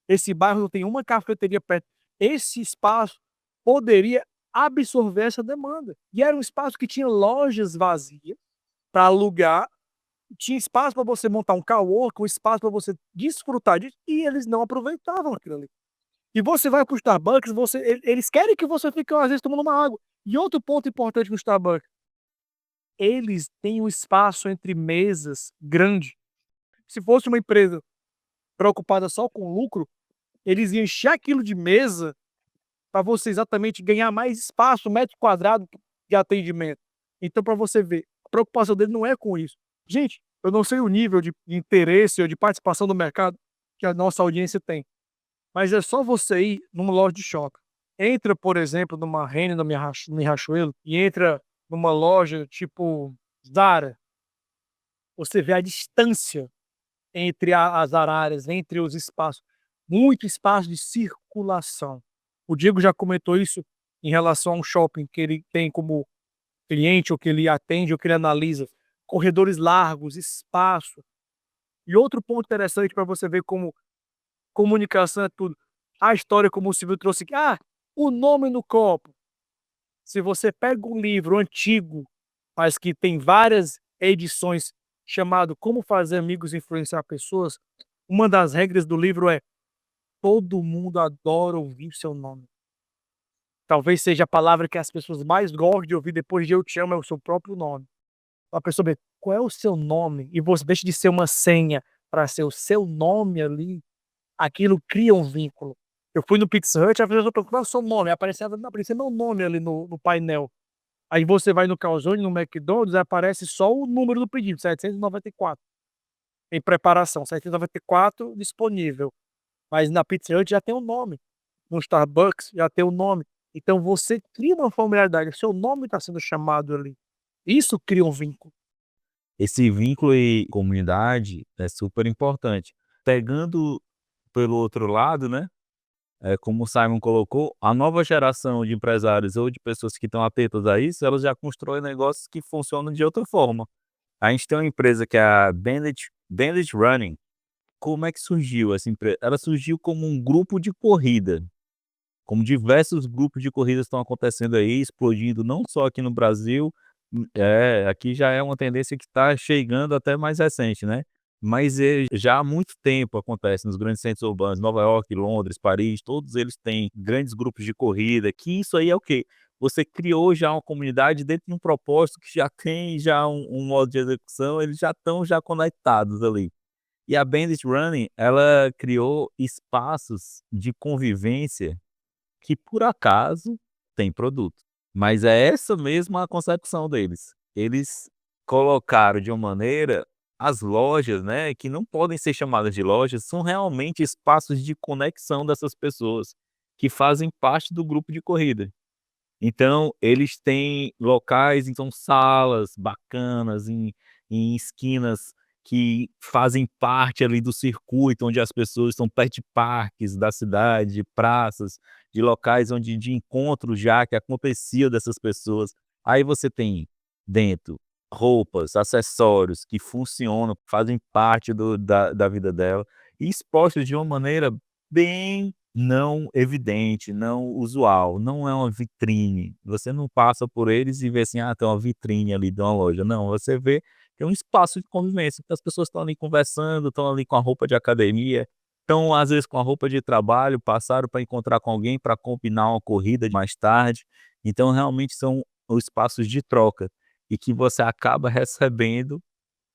Esse bairro não tem uma cafeteria perto. Esse espaço poderia absorver essa demanda". E era um espaço que tinha lojas vazias para alugar, tinha espaço para você montar um cowork, um espaço para você desfrutar disso, e eles não aproveitavam aquilo ali. E você vai para o Starbucks, eles querem que você fique, às vezes, tomando uma água. E outro ponto importante no Starbucks, eles têm um espaço entre mesas grande. Se fosse uma empresa preocupada só com lucro, eles iam encher aquilo de mesa para você exatamente ganhar mais espaço, metro quadrado de atendimento. Então, para você ver, a preocupação dele não é com isso. Gente, eu não sei o nível de interesse ou de participação do mercado que a nossa audiência tem, mas é só você ir numa loja de shopping. Entra, por exemplo, numa Renner, em Riachuelo, e entra numa loja tipo Zara, você vê a distância entre as áreas, entre os espaços, muito espaço de circulação. O Diego já comentou isso em relação a um shopping que ele tem como cliente, ou que ele atende, ou que ele analisa. Corredores largos, espaço. E outro ponto interessante para você ver como comunicação é tudo. A história, como o Silvio trouxe aqui, o nome no copo. Se você pega um livro antigo, mas que tem várias edições, chamado Como Fazer Amigos e Influenciar Pessoas, uma das regras do livro é: todo mundo adora ouvir seu nome. Talvez seja a palavra que as pessoas mais gostam de ouvir depois de "eu te amo", é o seu próprio nome. A pessoa vê qual é o seu nome e você deixa de ser uma senha para ser o seu nome ali, aquilo cria um vínculo. Eu fui no Pizza Hut, a pessoa perguntou: "Qual é o seu nome?" Aparecia meu nome ali no painel. Aí você vai no Calzone, no McDonald's, aparece só o número do pedido, 794, em preparação, 794 disponível. Mas na Pizza Hut já tem o nome, no Starbucks já tem o nome. Então você cria uma familiaridade, seu nome está sendo chamado ali. Isso cria um vínculo. Esse vínculo e comunidade é super importante. Pegando pelo outro lado, né, como o Simon colocou, a nova geração de empresários ou de pessoas que estão atentas a isso, elas já constroem negócios que funcionam de outra forma. A gente tem uma empresa que é a Bandit Running. Como é que surgiu essa empresa? Ela surgiu como um grupo de corrida, como diversos grupos de corridas estão acontecendo aí, explodindo não só aqui no Brasil, aqui já é uma tendência que está chegando até mais recente, né, mas já há muito tempo acontece nos grandes centros urbanos, Nova York, Londres, Paris, todos eles têm grandes grupos de corrida, que isso aí é o quê? Você criou já uma comunidade dentro de um propósito que já tem já um modo de execução, eles já estão já conectados ali. E a Bandit Running, ela criou espaços de convivência que por acaso tem produto, mas é essa mesma a concepção deles. Eles colocaram de uma maneira as lojas, né, que não podem ser chamadas de lojas, são realmente espaços de conexão dessas pessoas que fazem parte do grupo de corrida. Então, eles têm locais, então salas bacanas em esquinas que fazem parte ali do circuito, onde as pessoas estão perto de parques da cidade, de praças, de locais onde de encontro já que acontecia dessas pessoas. Aí você tem dentro roupas, acessórios que funcionam, fazem parte da vida dela, e expostos de uma maneira bem não evidente, não usual, não é uma vitrine. Você não passa por eles e vê assim: "Ah, tem uma vitrine ali de uma loja", não, você vê que é um espaço de convivência, que as pessoas estão ali conversando, estão ali com a roupa de academia, estão às vezes com a roupa de trabalho, passaram para encontrar com alguém para combinar uma corrida mais tarde. Então realmente são os espaços de troca, e que você acaba recebendo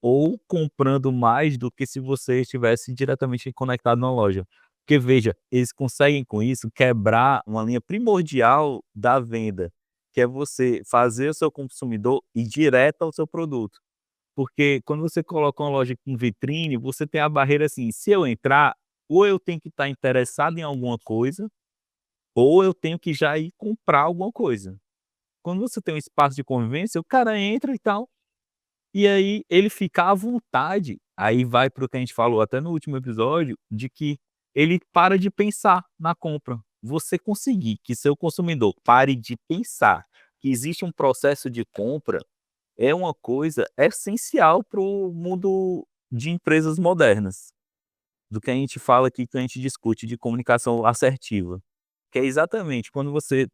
ou comprando mais do que se você estivesse diretamente conectado na loja. Porque veja, eles conseguem com isso quebrar uma linha primordial da venda, que é você fazer o seu consumidor ir direto ao seu produto. Porque quando você coloca uma loja com vitrine, você tem a barreira assim, se eu entrar, ou eu tenho que estar interessado em alguma coisa, ou eu tenho que já ir comprar alguma coisa. Quando você tem um espaço de convivência, o cara entra e tal, e aí ele fica à vontade, aí vai para o que a gente falou até no último episódio, de que ele para de pensar na compra. Você conseguir que seu consumidor pare de pensar que existe um processo de compra, é uma coisa essencial para o mundo de empresas modernas, do que a gente fala aqui, que a gente discute de comunicação assertiva, que é exatamente quando você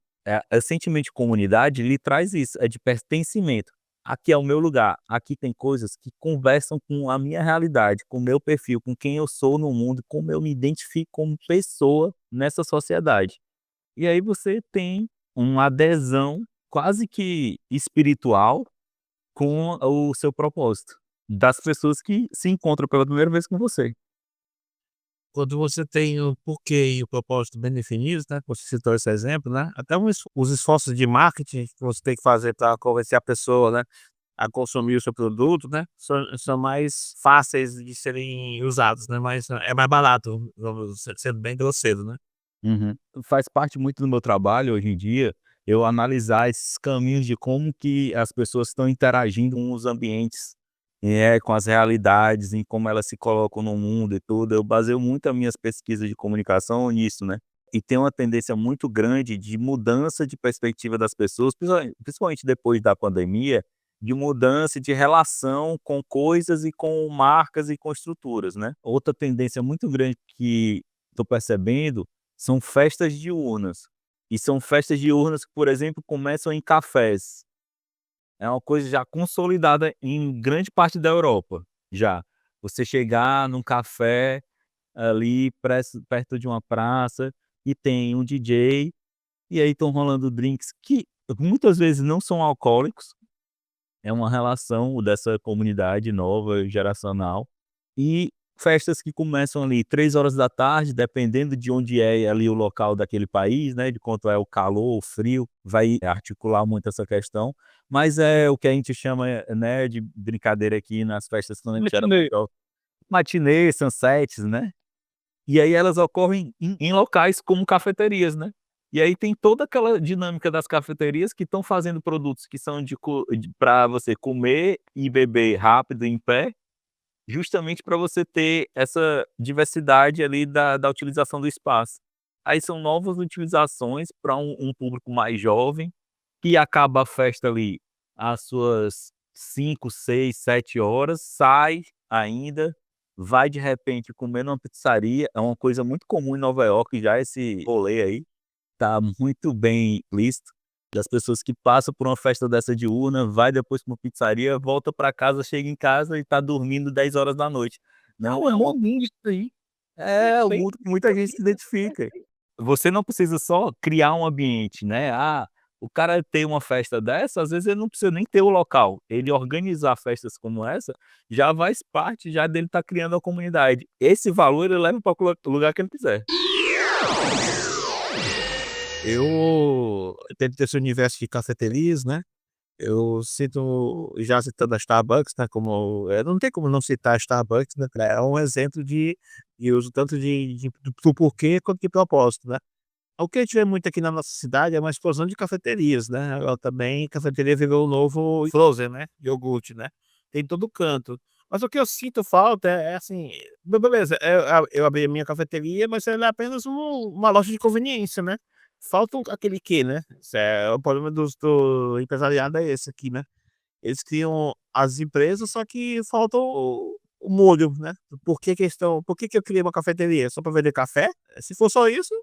sentimento de comunidade, ele traz isso, é de pertencimento. Aqui é o meu lugar, aqui tem coisas que conversam com a minha realidade, com o meu perfil, com quem eu sou no mundo, como eu me identifico como pessoa nessa sociedade. E aí você tem uma adesão quase que espiritual com o seu propósito, das pessoas que se encontram pela primeira vez com você. Quando você tem o porquê e o propósito bem definidos, né, você citou esse exemplo, né, até os esforços de marketing que você tem que fazer para convencer a pessoa, né, a consumir o seu produto, né, são mais fáceis de serem usados, né, mas é mais barato, vamos sendo bem grosseiro, né. Uhum. Faz parte muito do meu trabalho hoje em dia, eu analisar esses caminhos de como que as pessoas estão interagindo com os ambientes, com as realidades, em como elas se colocam no mundo e tudo. Eu baseio muito as minhas pesquisas de comunicação nisso, né. E tem uma tendência muito grande de mudança de perspectiva das pessoas, principalmente depois da pandemia, de mudança de relação com coisas e com marcas e com estruturas, né. Outra tendência muito grande que estou percebendo são festas diurnas. E são festas diurnas que, por exemplo, começam em cafés. É uma coisa já consolidada em grande parte da Europa, já. Você chegar num café ali perto de uma praça e tem um DJ, e aí estão rolando drinks que muitas vezes não são alcoólicos, é uma relação dessa comunidade nova, geracional. E festas que começam ali 3 horas da tarde, dependendo de onde é ali o local daquele país, né, de quanto é o calor, o frio, vai articular muito essa questão, mas é o que a gente chama, né, de brincadeira aqui nas festas quando a gente era mais Matinê. jovem, matinê, sunsets, né. E aí elas ocorrem em locais como cafeterias, né. E aí tem toda aquela dinâmica das cafeterias que estão fazendo produtos que são de pra você comer e beber rápido em pé, justamente para você ter essa diversidade ali da utilização do espaço. Aí são novas utilizações para um público mais jovem, que acaba a festa ali às suas 5, 6, 7 horas, sai ainda, vai de repente comer numa pizzaria, é uma coisa muito comum em Nova York já esse rolê aí, tá muito bem visto, das pessoas que passam por uma festa dessa diurna, vai depois para uma pizzaria, volta para casa, chega em casa e tá dormindo 10 horas da noite. Não, Não, é é uma mó lindo isso aí. é o mundo que muita gente se identifica. Perfeito. Você não precisa só criar um ambiente, né, o cara tem uma festa dessa, às vezes ele não precisa nem ter o local, ele organizar festas como essa, já faz parte já dele estar criando a comunidade. Esse valor ele leva para qualquer lugar que ele quiser. Eu tento ter esse universo de cafeterias, né. Eu sinto já citando a Starbucks, né, como não tem como não citar a Starbucks, né, é um exemplo de uso tanto de do porquê quanto de propósito, né. O que a gente vê muito aqui na nossa cidade é uma explosão de cafeterias, né, agora também cafeteria virou o novo frozen, né, iogurte, né, tem em todo canto. Mas o que eu sinto falta é assim, beleza, eu abri a minha cafeteria, mas ela é apenas uma loja de conveniência, né. Falta aquele quê, né, isso é o problema do empresariado é esse aqui, né. Eles criam as empresas, só que falta o molho, né. Por que que eu criei uma cafeteria? Só para vender café? Se for só isso.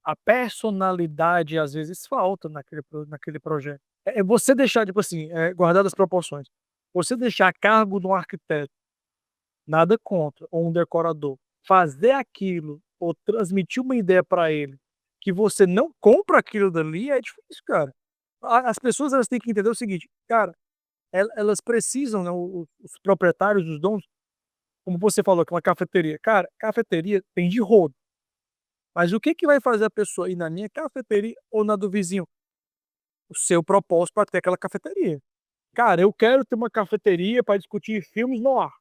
A personalidade, às vezes, falta naquele projeto. É você deixar, tipo assim, guardado as proporções, você deixar a cargo de um arquiteto, nada contra, ou um decorador, fazer aquilo ou transmitir uma ideia para ele, que você não compra aquilo dali, é difícil, cara. As pessoas elas têm que entender o seguinte, cara, elas precisam, né, os proprietários, os donos, como você falou, que é uma cafeteria. Cara, cafeteria tem de rodo, mas o que que vai fazer a pessoa ir na minha cafeteria ou na do vizinho? O seu propósito para ter aquela cafeteria. Cara, eu quero ter uma cafeteria para discutir filmes no ar.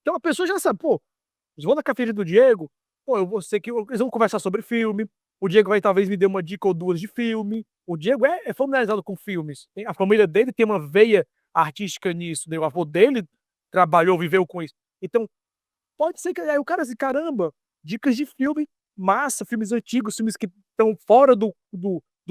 Então a pessoa já sabe, pô, eu vou na cafeteria do Diego, pô, eu vou ser que eles vão conversar sobre filme, o Diego vai talvez me dê uma dica ou 2 de filme. O Diego é familiarizado com filmes, a família dele tem uma veia artística nisso, né, o avô dele trabalhou, viveu com isso. Então, pode ser que aí o cara assim: "Caramba, dicas de filme massa, filmes antigos, filmes que estão fora do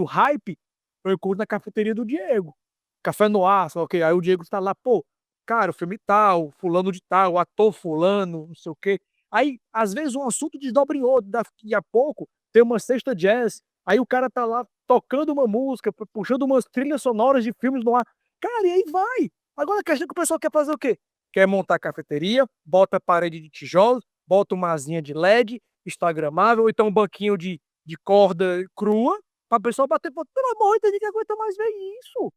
hype, eu encontro na cafeteria do Diego. Café no ar, sei lá o quê". Aí o Diego tá lá: "Pô, cara, o filme tal, fulano de tal, o ator fulano, não sei o quê". Aí, às vezes, um assunto desdobra em outro, daqui a pouco tem uma sexta jazz, aí o cara tá lá tocando uma música, puxando umas trilhas sonoras de filmes no ar. Cara, e aí vai. Agora a questão é que o pessoal quer fazer o quê? Quer montar cafeteria, bota a parede de tijolos, bota uma asinha de LED, instagramável, ou então um banquinho de corda crua, pra pessoa bater foto. Pelo amor de Deus, ninguém aguenta mais ver isso.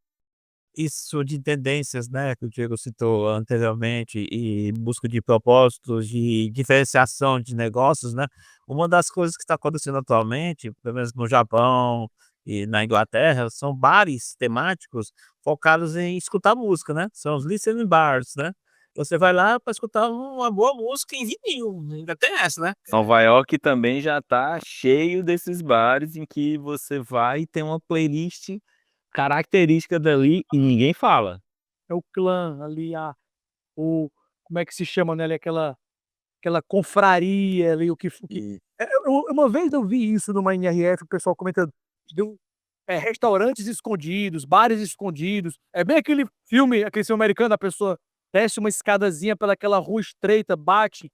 Isso de tendências, né, que o Diego citou anteriormente e busca de propósitos, de diferenciação de negócios, né. Uma das coisas que está acontecendo atualmente, pelo menos no Japão e na Inglaterra, são bares temáticos focados em escutar música, né, são os listening bars, né. Você vai lá para escutar uma boa música em vinil, ainda tem essa, né. Nova York também já tá cheio desses bares em que você vai e tem uma playlist característica dali e ninguém fala. É o clã ali, o como é que se chama, né, ali aquela confraria ali, o que E uma vez eu vi isso numa NRF, o pessoal comentando, de restaurantes escondidos, bares escondidos, é bem aquele filme americano, a pessoa desce uma escadazinha pelaquela rua estreita, bate,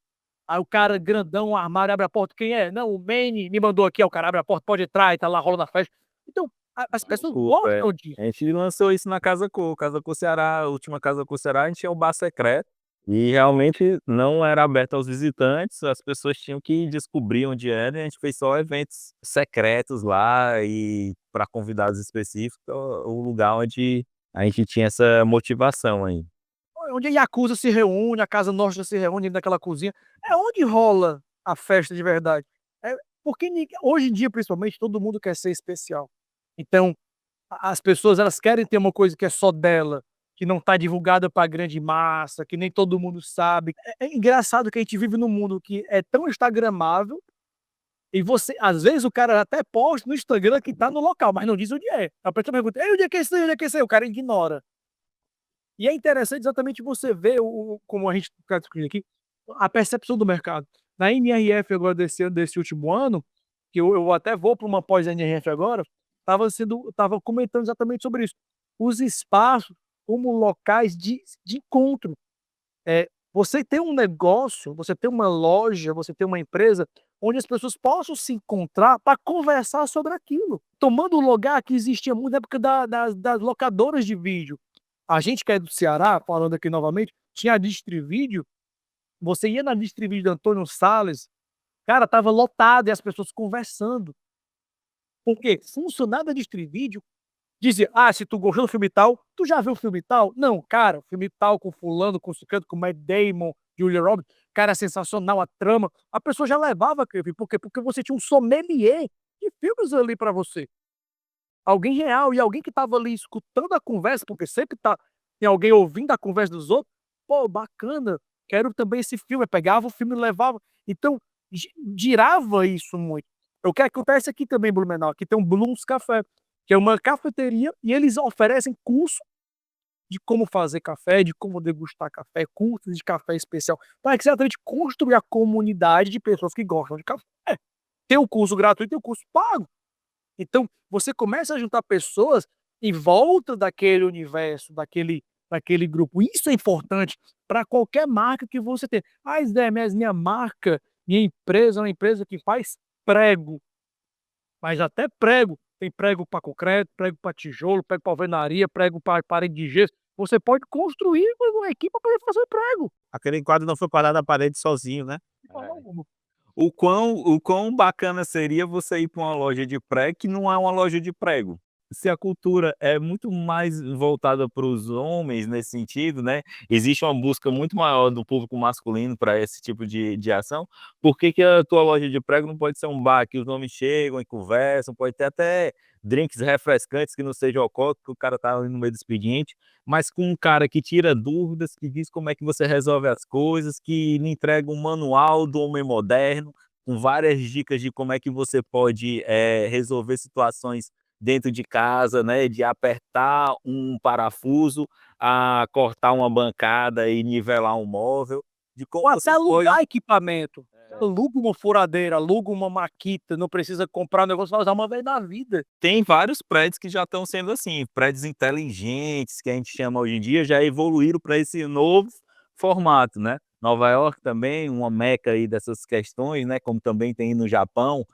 aí o cara grandão, um armário, abre a porta, "Quem é?", "Não, o Manny me mandou aqui", aí o cara abre a porta, "Pode entrar", e tá lá rolando a festa. Então, a as pessoas desculpa, gostam disso. a gente lançou isso na Casa Cor Ceará, a última Casa Cor Ceará, a gente tinha um bar secreto, e realmente não era aberto aos visitantes, as pessoas tinham que descobrir onde era, e a gente fez só eventos secretos lá e para convidados específicos, o lugar onde a gente tinha essa motivação aí. Onde a Yakuza se reúne, a Casa Nostra se reúne dentro daquela cozinha, é onde rola a festa de verdade. Porque hoje em dia, principalmente, todo mundo quer ser especial. Então, as pessoas elas querem ter uma coisa que é só dela, que não está divulgada para a grande massa, que nem todo mundo sabe. É engraçado que a gente vive num mundo que é tão instagramável, e você às vezes o cara até posta no Instagram que tá no local, mas não diz onde é. A pessoa pergunta: "Ei, onde é que é isso aí? Onde é que é isso aí?", o cara ignora. E é interessante exatamente você ver como a gente está discutindo aqui, a percepção do mercado. Na NRF agora desse último ano, que eu até vou para uma pós-NRF agora, estava comentando exatamente sobre isso. Os espaços como locais de encontro. Você tem um negócio, você tem uma loja, você tem uma empresa, onde as pessoas possam se encontrar para conversar sobre aquilo. Tomando o lugar que existia muito na época das locadoras de vídeo. A gente que é do Ceará, falando aqui novamente, tinha a Distrivídeo, você ia na Distrivídeo do Antônio Sales, cara, estava lotado e as pessoas conversando. Porque funcionário da Distrivídeo dizia: "Ah, se tu gostou do filme tal, tu já viu o filme tal?". "Não, cara, o filme tal com fulano, com ciclano, com Matt Damon, Julia Roberts, cara, é sensacional a trama". A pessoa já levava aquele filme, por quê? Porque você tinha um sommelier de filmes ali pra você. Alguém real e alguém que estava ali escutando a conversa, porque sempre tem alguém ouvindo a conversa dos outros. "Pô, bacana, quero também esse filme", aí pegava o filme e levava. Então, girava isso muito. O que acontece aqui também em Blumenau, aqui tem um Blums Café, que é uma cafeteria e eles oferecem curso de como fazer café, de como degustar café, cursos de café especial, para exatamente construir a comunidade de pessoas que gostam de café. Tem o curso gratuito e tem o curso pago. Então, você começa a juntar pessoas em volta daquele universo, daquele grupo. Isso é importante para qualquer marca que você tem. "Ah, Zé, mas minha marca, minha empresa é uma empresa que faz prego", mas até prego, tem prego para concreto, prego para tijolo, prego para alvenaria, prego para parede de gesso. Você pode construir uma equipe para poder fazer prego, Aquele quadro não foi parado na parede sozinho, né. de forma alguma. O quão bacana seria você ir para uma loja de prego que não é uma loja de prego. Se a cultura é muito mais voltada para os homens nesse sentido, né, existe uma busca muito maior do público masculino para esse tipo de ação, por que que a tua loja de prego não pode ser um bar que os homens chegam e conversam, pode ter até drinks refrescantes que não sejam alcoólicos, o cara tá ali no meio do expediente, mas com um cara que tira dúvidas, que diz como é que você resolve as coisas, que lhe entrega um manual do homem moderno, com várias dicas de como é que você pode resolver situações dentro de casa, né, de apertar um parafuso, a cortar uma bancada e nivelar um móvel, de como Ou até você pode alugar equipamento. Aluga uma furadeira, aluga uma maquita, não precisa comprar um negócio, vai usar uma vez na vida. tem vários prédios que já estão sendo assim, prédios inteligentes, que a gente chama hoje em dia, já evoluíram para esse novo formato, né. Nova York também, uma meca aí dessas questões, né, como também tem no Japão,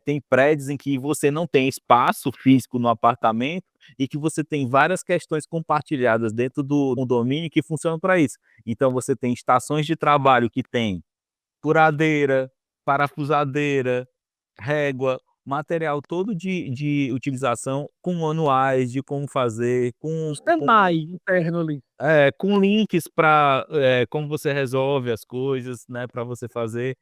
tem prédios em que você não tem espaço físico no apartamento e que você tem várias questões compartilhadas dentro do condomínio que funcionam para isso. Então você tem estações de trabalho que tem furadeira, parafusadeira, régua, material todo de utilização com manuais de como fazer, Senai interno ali. com links para como você resolve as coisas, né, para você fazer,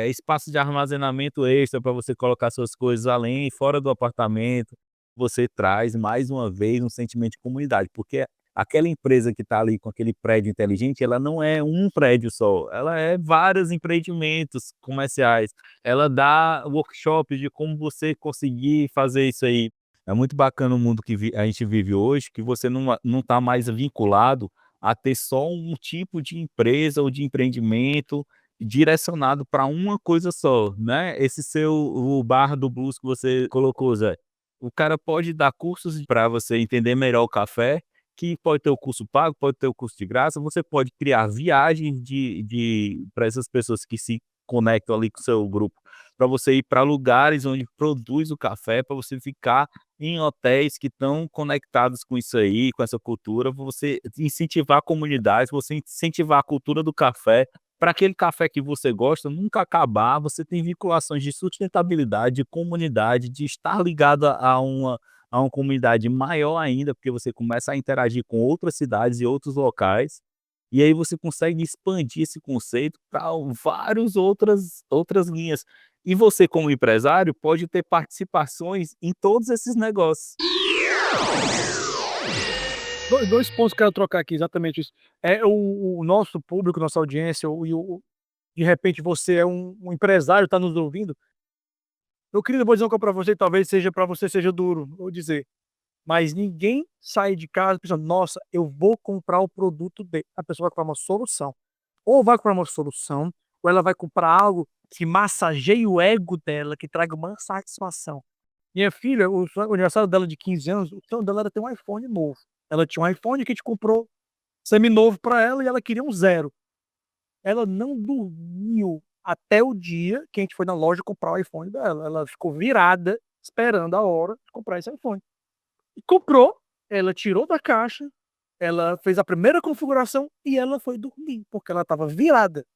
espaço de armazenamento extra para você colocar suas coisas além e fora do apartamento. Você traz mais uma vez um sentimento de comunidade, porque aquela empresa que está ali com aquele prédio inteligente, ela não é um prédio só, ela é vários empreendimentos comerciais. Ela dá workshops de como você conseguir fazer isso aí. É muito bacana o mundo que a gente vive hoje, que você não está mais vinculado a ter só um tipo de empresa ou de empreendimento direcionado para uma coisa só, né. O bar do blues que você colocou, Zé, o cara pode dar cursos para você entender melhor o café, que pode ter o curso pago, pode ter o curso de graça, você pode criar viagens de para essas pessoas que se conectam ali com o seu grupo, para você ir para lugares onde produz o café, para você ficar em hotéis que estão conectados com isso aí, com essa cultura, você incentivar comunidades, você incentivar a cultura do café, para aquele café que você gosta nunca acabar, você tem vinculações de sustentabilidade, de comunidade, de estar ligado a uma comunidade maior ainda, porque você começa a interagir com outras cidades e outros locais, e aí você consegue expandir esse conceito para várias outras linhas. E você, como empresário, pode ter participações em todos esses negócios. Dois pontos que eu quero trocar aqui, exatamente isso. O nosso público, nossa audiência, de repente você é um empresário, está nos ouvindo. Meu querido, eu vou dizer uma coisa para você, talvez seja para você seja duro, vou dizer, mas ninguém sai de casa pensando: "Nossa, eu vou comprar o produto dele". A pessoa vai comprar uma solução. Ou vai comprar uma solução, ou ela vai comprar algo que massageie o ego dela, que traga uma satisfação. Minha filha, o aniversário dela de 15 anos, o sonho dela era ter um iPhone novo. Ela tinha um iPhone que a gente comprou seminovo para ela e ela queria um zero. Ela não dormiu até o dia que a gente foi na loja comprar o iPhone dela. Ela ficou virada, esperando a hora de comprar esse iPhone. E comprou, ela tirou da caixa, ela fez a primeira configuração e ela foi dormir, porque ela estava virada.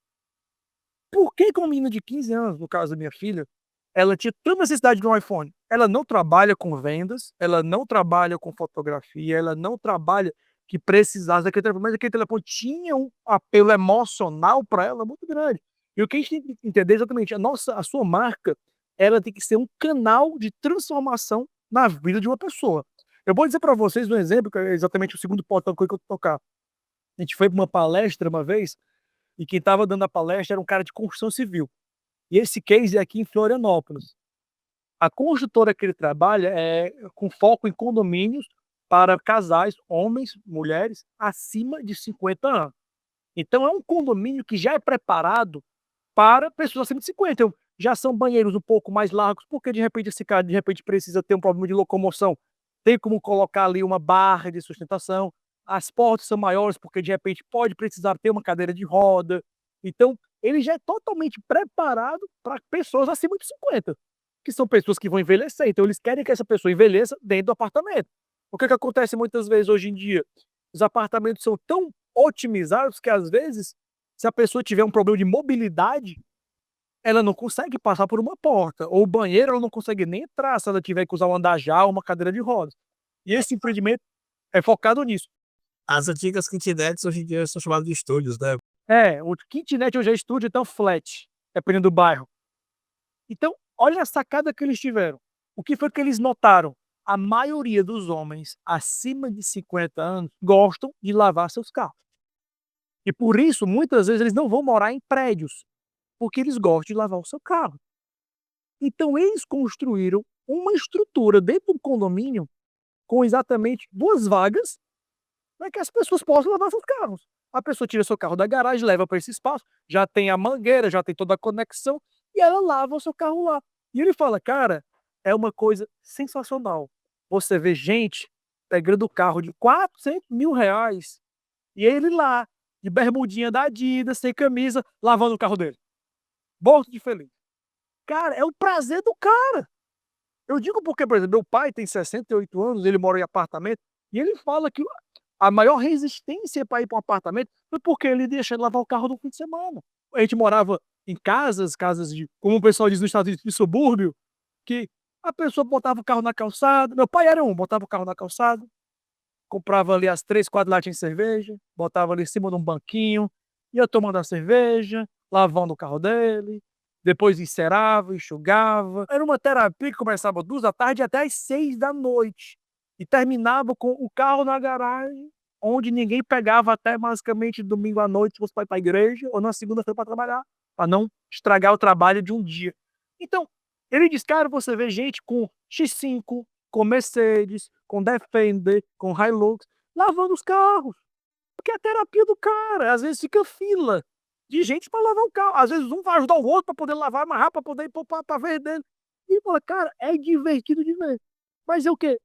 Por que que uma menina de 15 anos, no caso da minha filha, ela tinha tanta necessidade de um iPhone? Ela não trabalha com vendas, ela não trabalha com fotografia, ela não trabalha que precisasse daquele telefone, mas aquele telefone tinha um apelo emocional para ela muito grande. E o que a gente tem que entender exatamente, a sua marca, ela tem que ser um canal de transformação na vida de uma pessoa. Eu vou dizer para vocês um exemplo, que é exatamente o segundo ponto que eu vou tocar. A gente foi para uma palestra uma vez, e quem estava dando a palestra era um cara de construção civil. E esse case é aqui em Florianópolis. A construtora que ele trabalha é com foco em condomínios para casais, homens, mulheres, acima de 50 anos. Então é um condomínio que já é preparado para pessoas acima de 50. Então, já são banheiros um pouco mais largos, porque de repente esse cara de repente precisa ter um problema de locomoção, tem como colocar ali uma barra de sustentação. As portas são maiores, porque de repente pode precisar ter uma cadeira de roda. Então, ele já é totalmente preparado para pessoas acima de 50, que são pessoas que vão envelhecer. Então eles querem que essa pessoa envelheça dentro do apartamento. O que que acontece muitas vezes hoje em dia? Os apartamentos são tão otimizados que às vezes, se a pessoa tiver um problema de mobilidade, ela não consegue passar por uma porta, ou o banheiro ela não consegue nem entrar se ela tiver que usar um andar ou uma cadeira de rodas. E esse empreendimento é focado nisso. As antigas kitnets hoje em dia são chamadas de estúdios, né. O kitnet hoje é estúdio, então flat, dependendo do bairro. Então, olha a sacada que eles tiveram. O que foi que eles notaram? a maioria dos homens acima de 50 anos gostam de lavar seus carros. E por isso, muitas vezes, eles não vão morar em prédios, porque eles gostam de lavar o seu carro. Então eles construíram uma estrutura dentro do condomínio com exatamente 2 vagas para que as pessoas possam lavar seus carros. A pessoa tira seu carro da garagem, leva para esse espaço, já tem a mangueira, já tem toda a conexão e ela lava o seu carro lá. E ele fala: "Cara, é uma coisa sensacional. Você vê gente pegando o carro de R$ 400.000 e ele lá, de bermudinha da Adidas, sem camisa, lavando o carro dele, morto de feliz". Cara, é o prazer do cara. Eu digo porque, por exemplo, meu pai tem 68 anos, ele mora em apartamento, e ele fala que a maior resistência para ir para um apartamento foi porque ele deixa ele lavar o carro no fim de semana. A gente morava em casas de, como o pessoal diz nos Estados Unidos, de subúrbio, que a pessoa botava o carro na calçada. Meu pai era botava o carro na calçada, comprava ali as 3, 4 latinhas de cerveja, botava ali em cima de um banquinho, ia tomando a cerveja, lavando o carro dele, depois encerava, enxugava. Era uma terapia que começava 2 da tarde até às 6 da noite e terminava com o carro na garagem, onde ninguém pegava até basicamente domingo à noite, se fosse para ir para a igreja ou na segunda-feira para trabalhar, para não estragar o trabalho de um dia. Então, ele diz: "Cara, você vê gente com X5, com Mercedes, com Defender, com Hilux, lavando os carros, porque é a terapia do cara". Às vezes fica fila de gente para lavar o carro, às vezes um vai ajudar o outro para poder lavar mais rápido, para poder ir pra vez dele. E fala: "Cara, é divertido de ver". Mas é o quê?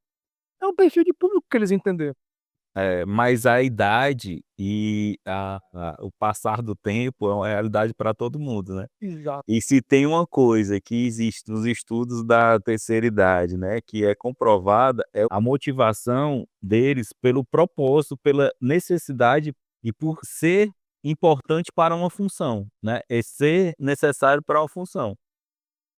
É um perfil de público que eles entenderam. Mas a idade e o passar do tempo é uma realidade para todo mundo, né. Exato. E se tem uma coisa que existe nos estudos da terceira idade, né, que é comprovada, é a motivação deles pelo propósito, pela necessidade e por ser importante para uma função, né, é ser necessário para uma função.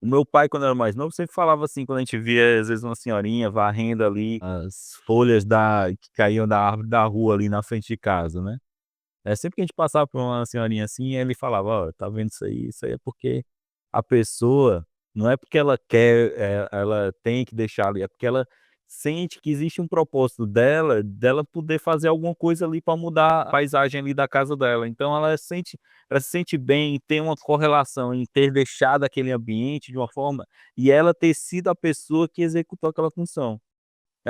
O meu pai, quando era mais novo, sempre falava assim, quando a gente via, às vezes, uma senhorinha varrendo ali as folhas que caíam da árvore da rua ali na frente de casa, né. Sempre que a gente passava por uma senhorinha assim, ele falava: "Ó, tá vendo isso aí é porque a pessoa não é porque ela quer, ela tem que deixar ali, é porque ela sente que existe um propósito dela poder fazer alguma coisa ali para mudar a paisagem ali da casa dela. Então ela se sente bem, tem uma correlação em ter deixado aquele ambiente de uma forma e ela ter sido a pessoa que executou aquela função.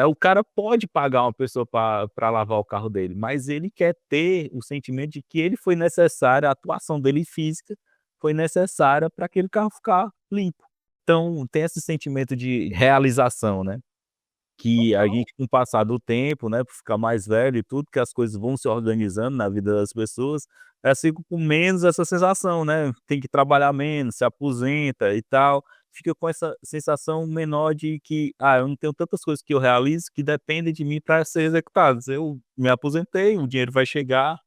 O cara pode pagar uma pessoa para lavar o carro dele, mas ele quer ter o sentimento de que ele foi necessário, a atuação dele física foi necessária para aquele carro ficar limpo. Então tem esse sentimento de realização, né, que a gente com o passar do tempo, né, por ficar mais velho e tudo, que as coisas vão se organizando na vida das pessoas, elas ficam com menos essa sensação, né, tem que trabalhar menos, se aposenta e tal, fica com essa sensação menor de que: "Ah, eu não tenho tantas coisas que eu realizo que dependem de mim para ser executadas. Eu me aposentei, o dinheiro vai chegar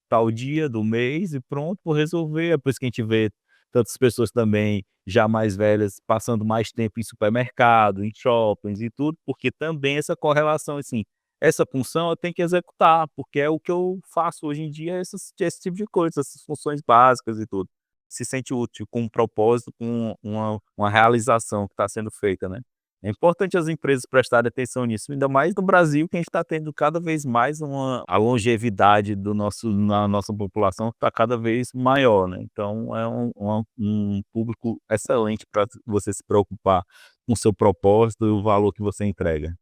tal dia do mês e pronto, vou resolver". É por isso que a gente vê tantas pessoas também já mais velhas passando mais tempo em supermercado, em shoppings e tudo, porque também essa correlação, assim, essa função eu tenho que executar, porque é o que eu faço hoje em dia, esse tipo de coisa, essas funções básicas e tudo. Se sente útil, com um propósito, com uma realização que está sendo feita, né. É importante as empresas prestarem atenção nisso, ainda mais no Brasil, que a gente está tendo cada vez mais a longevidade na nossa população está cada vez maior, né. Então é um público excelente para você se preocupar com o seu propósito e o valor que você entrega.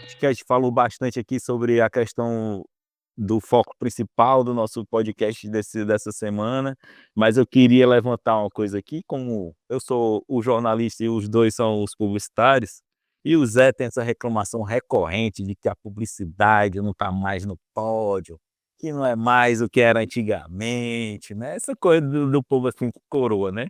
Acho que a gente falou bastante aqui sobre a questão do foco principal do nosso podcast dessa semana, mas eu queria levantar uma coisa aqui, como eu sou o jornalista e os dois são os publicitários, e o Zé tem essa reclamação recorrente de que a publicidade não está mais no pódio, que não é mais o que era antigamente, né? Essa coisa do povo assim que coroa, né?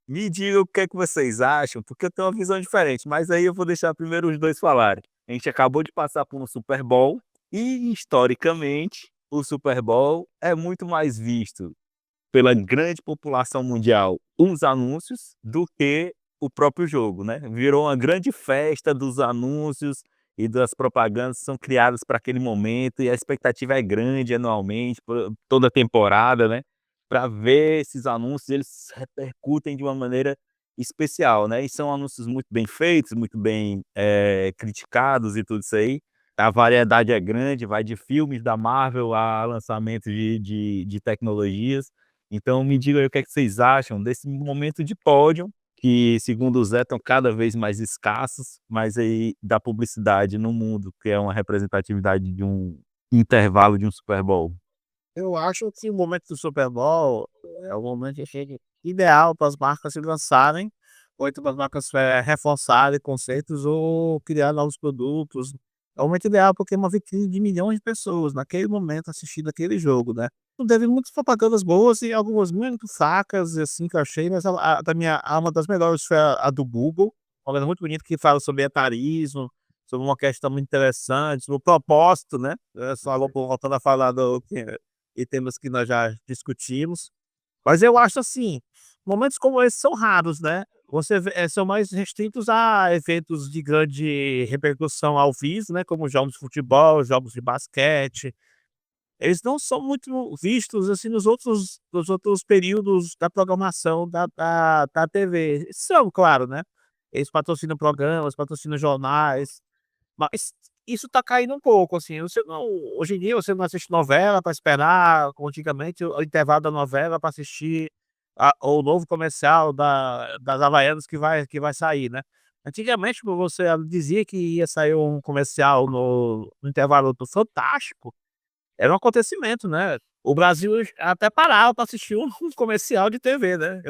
Me diga o que é que vocês acham, porque eu tenho uma visão diferente, mas aí eu vou deixar primeiro os dois falarem. A gente acabou de passar por um Super Bowl e, historicamente, o Super Bowl é muito mais visto pela grande população mundial os anúncios do que o próprio jogo, né? Virou uma grande festa dos anúncios e das propagandas que são criadas para aquele momento e a expectativa é grande anualmente, toda temporada, né? Para ver esses anúncios, eles repercutem de uma maneira especial, né, e são anúncios muito bem feitos, muito bem, criticados e tudo isso aí. A variedade é grande, vai de filmes da Marvel a lançamento de tecnologias. Então me diga aí o que é que vocês acham desse momento de pódio, que segundo o Zé estão cada vez mais escassos, mas aí da publicidade no mundo, que é uma representatividade de um intervalo de um Super Bowl. Eu acho que o momento do Super Bowl é o momento assim, ideal para as marcas se lançarem, ou então para as marcas reforçarem conceitos ou criar novos produtos. É o momento ideal porque é uma vitrine de milhões de pessoas naquele momento assistindo aquele jogo, né? Não teve muitas propagandas boas e algumas muito fracas, assim, que eu achei, mas da minha, uma das melhores foi a do Google, uma coisa muito bonita que fala sobre etarismo, sobre uma questão muito interessante, sobre o propósito, né? Só voltando a falar e temas que nós já discutimos. Mas eu acho assim, momentos como esse são raros, né? São mais restritos a eventos de grande repercussão ao vivo, né? Como jogos de futebol, jogos de basquete. Eles não são muito vistos assim nos outros períodos da programação da TV. São, claro, né? Eles patrocinam programas, patrocinam jornais, mas isso tá caindo um pouco, assim, você não hoje em dia você não assiste novela para esperar, como antigamente o intervalo da novela para assistir o novo comercial das Havaianas que vai sair, né. Antigamente você dizia que ia sair um comercial no intervalo do Fantástico, era um acontecimento, né. O Brasil até parava para assistir um comercial de TV, né,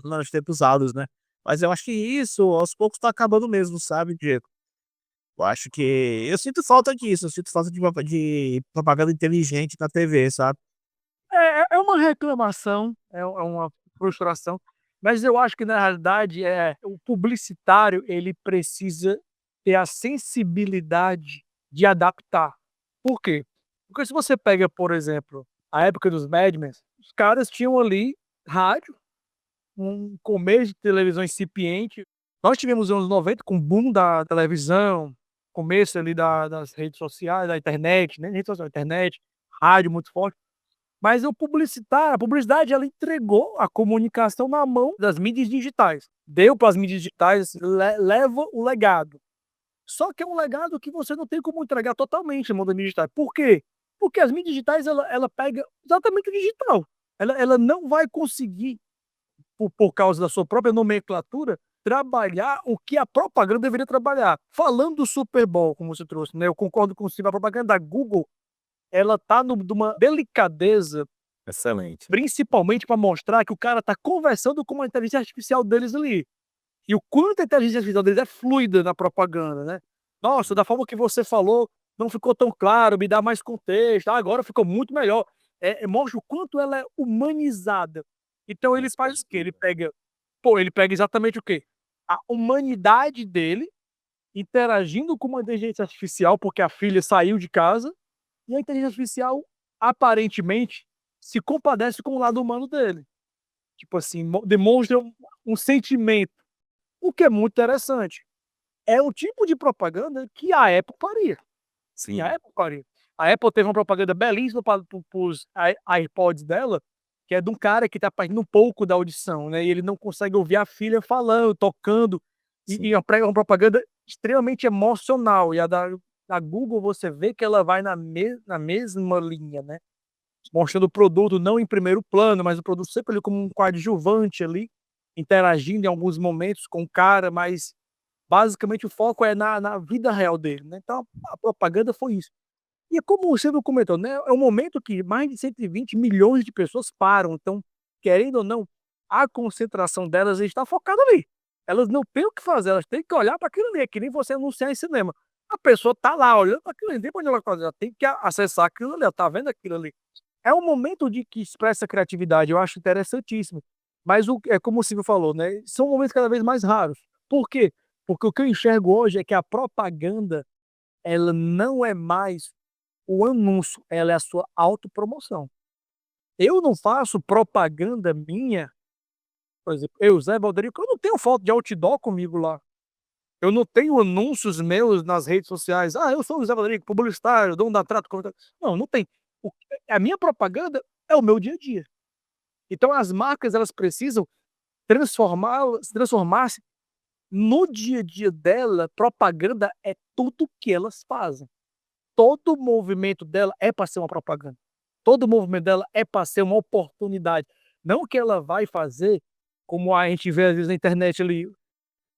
nos tempos áureos, né. Mas eu acho que isso aos poucos tá acabando mesmo, sabe, Diego. Eu acho que eu sinto falta disso, eu sinto falta de propaganda inteligente na TV, sabe. É uma reclamação, é uma frustração, mas eu acho que na realidade, o publicitário ele precisa ter a sensibilidade de adaptar. Por quê? Porque se você pega, por exemplo, a época dos Mad Men, os caras tinham ali rádio, um começo de televisão incipiente. Nós tivemos os anos 90 com o boom da televisão, começo ali das redes sociais, da internet, nem rede social, internet, rádio muito forte. Mas a publicidade ela entregou a comunicação na mão das mídias digitais. Deu para as mídias digitais, leva o legado. Só que é um legado que você não tem como entregar totalmente na mão das mídias digitais. Por quê? Porque as mídias digitais ela pega exatamente o digital. Ela não vai conseguir, por causa da sua própria nomenclatura, trabalhar o que a propaganda deveria trabalhar. Falando do Super Bowl, como você trouxe, né, eu concordo com você, a propaganda da Google, ela tá numa delicadeza, Excelente. principalmente para mostrar que o cara tá conversando com uma inteligência artificial deles ali. E o quanto a inteligência artificial deles é fluida na propaganda, né. "Nossa, da forma que você falou, não ficou tão claro, me dá mais contexto. Ah, agora ficou muito melhor". Mostra o quanto ela é humanizada. Então ele faz o quê? Ele pega exatamente o quê? A humanidade dele, interagindo com uma inteligência artificial, porque a filha saiu de casa, e a inteligência artificial, aparentemente, se compadece com o lado humano dele. Tipo assim, demonstra um sentimento, o que é muito interessante. É o tipo de propaganda que a Apple faria. Que Sim. a Apple faria. A Apple teve uma propaganda belíssima para os AirPods dela, que é de um cara que está perdendo um pouco da audição, né, e ele não consegue ouvir a filha falando, tocando, e Sim. uma propaganda extremamente emocional. E a da Google você vê que ela vai na mesma linha, né, mostrando o produto não em primeiro plano, mas o produto sempre ali como um coadjuvante ali, interagindo em alguns momentos com o cara, mas basicamente o foco é na vida real dele, né, então a propaganda foi isso. E é como você não comentou, né, é um momento que mais de 120 milhões de pessoas param, então, querendo ou não, a concentração delas está focada ali. Elas não têm o que fazer, elas têm que olhar para aquilo ali, é que nem você anunciar em cinema. A pessoa tá lá olhando para aquilo ali, não tem pra onde ela fazer, ela tem que acessar aquilo ali, ela tá vendo aquilo ali. É um momento de que expressa criatividade, eu acho interessantíssimo. Mas é como o Silvio falou, né, são momentos cada vez mais raros. Por quê? Porque o que eu enxergo hoje é que a propaganda, ela não é mais o anúncio, ela é a sua autopromoção. Eu não faço propaganda minha, por exemplo, eu, Zé Valderico, eu não tenho foto de outdoor comigo lá. Eu não tenho anúncios meus nas redes sociais. "Ah, eu sou o Zé Valderico, publicitário, dono da Trato Comunitário". Não, não tem. A minha propaganda é o meu dia a dia. Então as marcas elas precisam se transformasse no dia a dia dela, propaganda é tudo que elas fazem. Todo movimento dela é para ser uma propaganda. Todo movimento dela é para ser uma oportunidade. Não que ela vai fazer, como a gente vê às vezes na internet ali,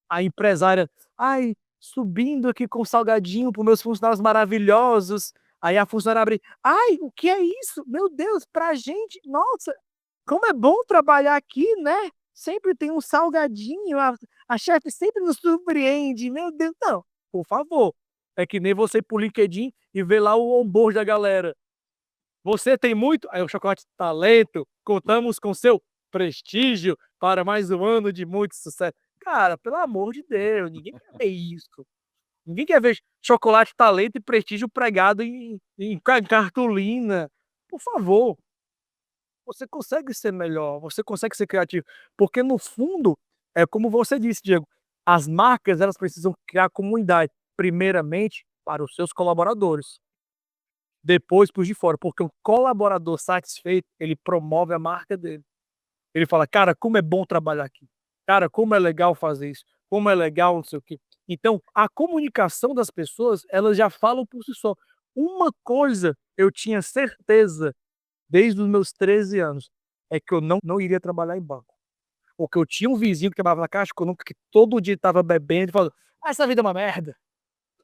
a empresária, ai, subindo aqui com salgadinho para meus funcionários maravilhosos. Aí a funcionária abre, ai, o que é isso? Meu Deus, pra gente, nossa, como é bom trabalhar aqui, né? Sempre tem um salgadinho, a chefe sempre nos surpreende, meu Deus. Não, por favor. É que nem você ir pro LinkedIn e ver lá o onboard da galera. Você tem muito? Aí o Chocolate Talento, contamos com seu prestígio para mais um ano de muito sucesso. Cara, pelo amor de Deus, ninguém quer ver isso. Ninguém quer ver Chocolate Talento e prestígio pregado em cartolina. Por favor. Você consegue ser melhor, você consegue ser criativo, porque no fundo, é como você disse, Diego, as marcas elas precisam criar comunidade, primeiramente para os seus colaboradores, depois para os de fora, porque o colaborador satisfeito, ele promove a marca dele. Ele fala: "Cara, como é bom trabalhar aqui. Cara, como é legal fazer isso. Como é legal não sei o quê". Então, a comunicação das pessoas, elas já falam por si só. Uma coisa eu tinha certeza desde os meus 13 anos, é que eu não iria trabalhar em banco. Porque eu tinha um vizinho que trabalhava na Caixa Econômica que todo dia estava bebendo e falando: "Ah, essa vida é uma merda,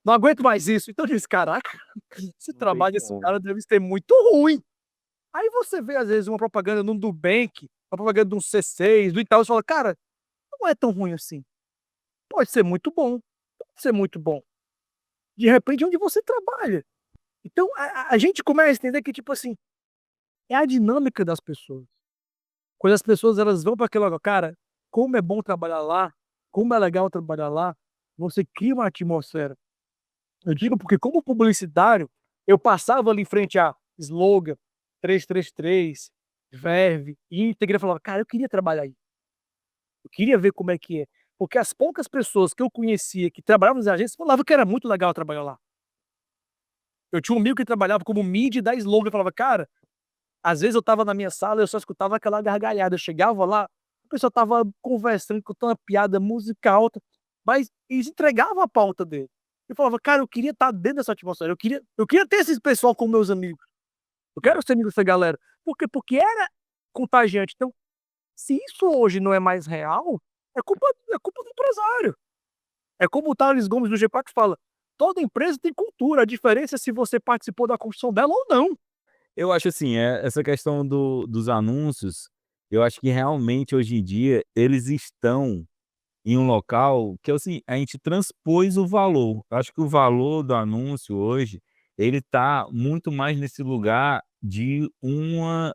não aguento mais isso". Então eu disse: "Caraca, esse Não tem trabalho desse como. cara deve ser muito ruim". Aí você vê às vezes uma propaganda no Nubank, uma propaganda de um C6, do Itaú, você fala: "Cara, não é tão ruim assim, pode ser muito bom, pode ser muito bom". De repente onde você trabalha. Então a gente começa a entender que, tipo assim, é a dinâmica das pessoas. Quando as pessoas elas vão para aquele lugar, cara, como é bom trabalhar lá, como é legal trabalhar lá, você cria uma atmosfera. Eu digo porque como publicitário, eu passava ali em frente a Slogan, 333, Verve, Íntegra, e falava: "Cara, eu queria trabalhar aí, eu queria ver como é que é". Porque as poucas pessoas que eu conhecia que trabalhavam nas agências falavam que era muito legal trabalhar lá. Eu tinha um amigo que trabalhava como mid da Slogan, e falava: "Cara, às vezes eu estava na minha sala e eu só escutava aquela gargalhada, eu chegava lá, a pessoa estava conversando, contando uma piada, música alta, mas eles entregavam a pauta dele. Eu falava: "Cara, eu queria estar dentro dessa atmosfera, eu queria ter esse pessoal como meus amigos, eu quero ser amigo dessa galera". Por quê? Porque era contagiante. Então, se isso hoje não é mais real, é culpa do empresário. É como o Thales Gomes do G4 fala: "Toda empresa tem cultura, a diferença é se você participou da construção dela ou não". Eu acho assim, essa questão dos anúncios, eu acho que realmente hoje em dia eles estão em um local que, assim, a gente transpôs o valor. Eu acho que o valor do anúncio hoje, ele tá muito mais nesse lugar de uma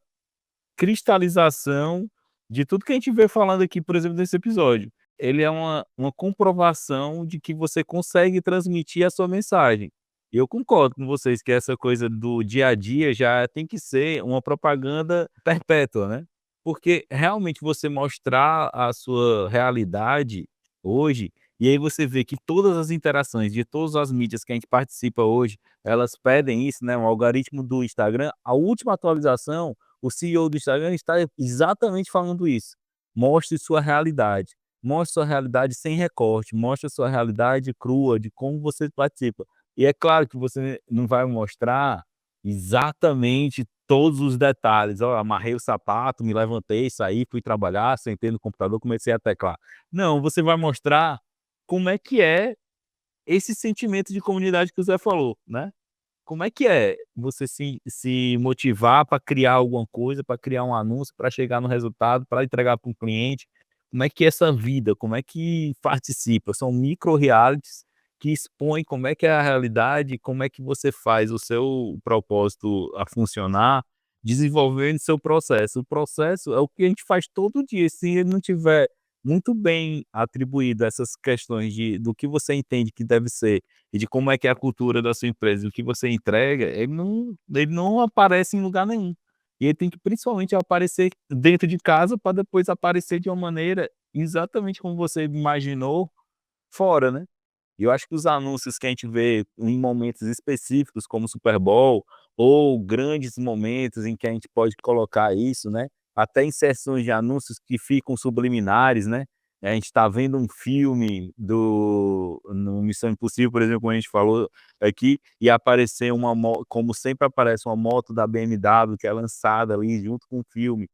cristalização de tudo que a gente vê falando aqui, por exemplo, nesse episódio. Ele é uma comprovação de que você consegue transmitir a sua mensagem. E eu concordo com vocês que essa coisa do dia a dia já tem que ser uma propaganda perpétua, né? Porque realmente você mostrar a sua realidade hoje, e aí você vê que todas as interações de todas as mídias que a gente participa hoje, elas pedem isso, né? O algoritmo do Instagram, a última atualização, o CEO do Instagram está exatamente falando isso. Mostre sua realidade. Mostre sua realidade sem recorte. Mostre sua realidade crua de como você participa. E é claro que você não vai mostrar exatamente todos os detalhes. Ó, amarrei o sapato, me levantei, saí, fui trabalhar, sentei no computador, comecei a teclar. Não, você vai mostrar como é que é esse sentimento de comunidade que o Zé falou, né? Como é que é você se motivar para criar alguma coisa, para criar um anúncio, para chegar no resultado, para entregar para um cliente? Como é que é essa vida? Como é que participa? São micro realities que expõem como é que é a realidade, como é que você faz o seu propósito a funcionar, desenvolvendo seu processo. O processo é o que a gente faz todo dia. Se ele não tiver muito bem atribuído essas questões do que você entende que deve ser e de como é que é a cultura da sua empresa, o que você entrega, ele não aparece em lugar nenhum. E ele tem que principalmente aparecer dentro de casa para depois aparecer de uma maneira exatamente como você imaginou fora, né. E eu acho que os anúncios que a gente vê em momentos específicos como o Super Bowl, ou grandes momentos em que a gente pode colocar isso, né, até inserções de anúncios que ficam subliminares, né. A gente está vendo um filme no Missão Impossível, por exemplo, como a gente falou aqui, e aparecer uma mo como sempre aparece uma moto da BMW que é lançada ali junto com o filme.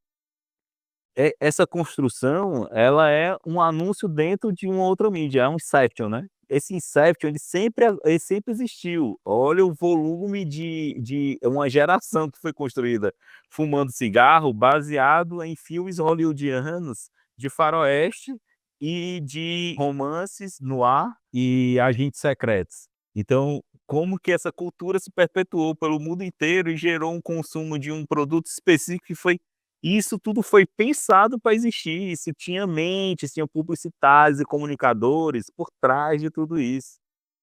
Essa construção, ela é um anúncio dentro de uma outra mídia, é um inception, né. Esse inception ele sempre existiu. Olha o volume de uma geração que foi construída fumando cigarro baseado em filmes hollywoodianos de faroeste e de romances noir e agentes secretos. Então, como que essa cultura se perpetuou pelo mundo inteiro e gerou um consumo de um produto específico que foi isso tudo foi pensado para existir, isso tinha mentes, tinha publicitários e comunicadores por trás de tudo isso.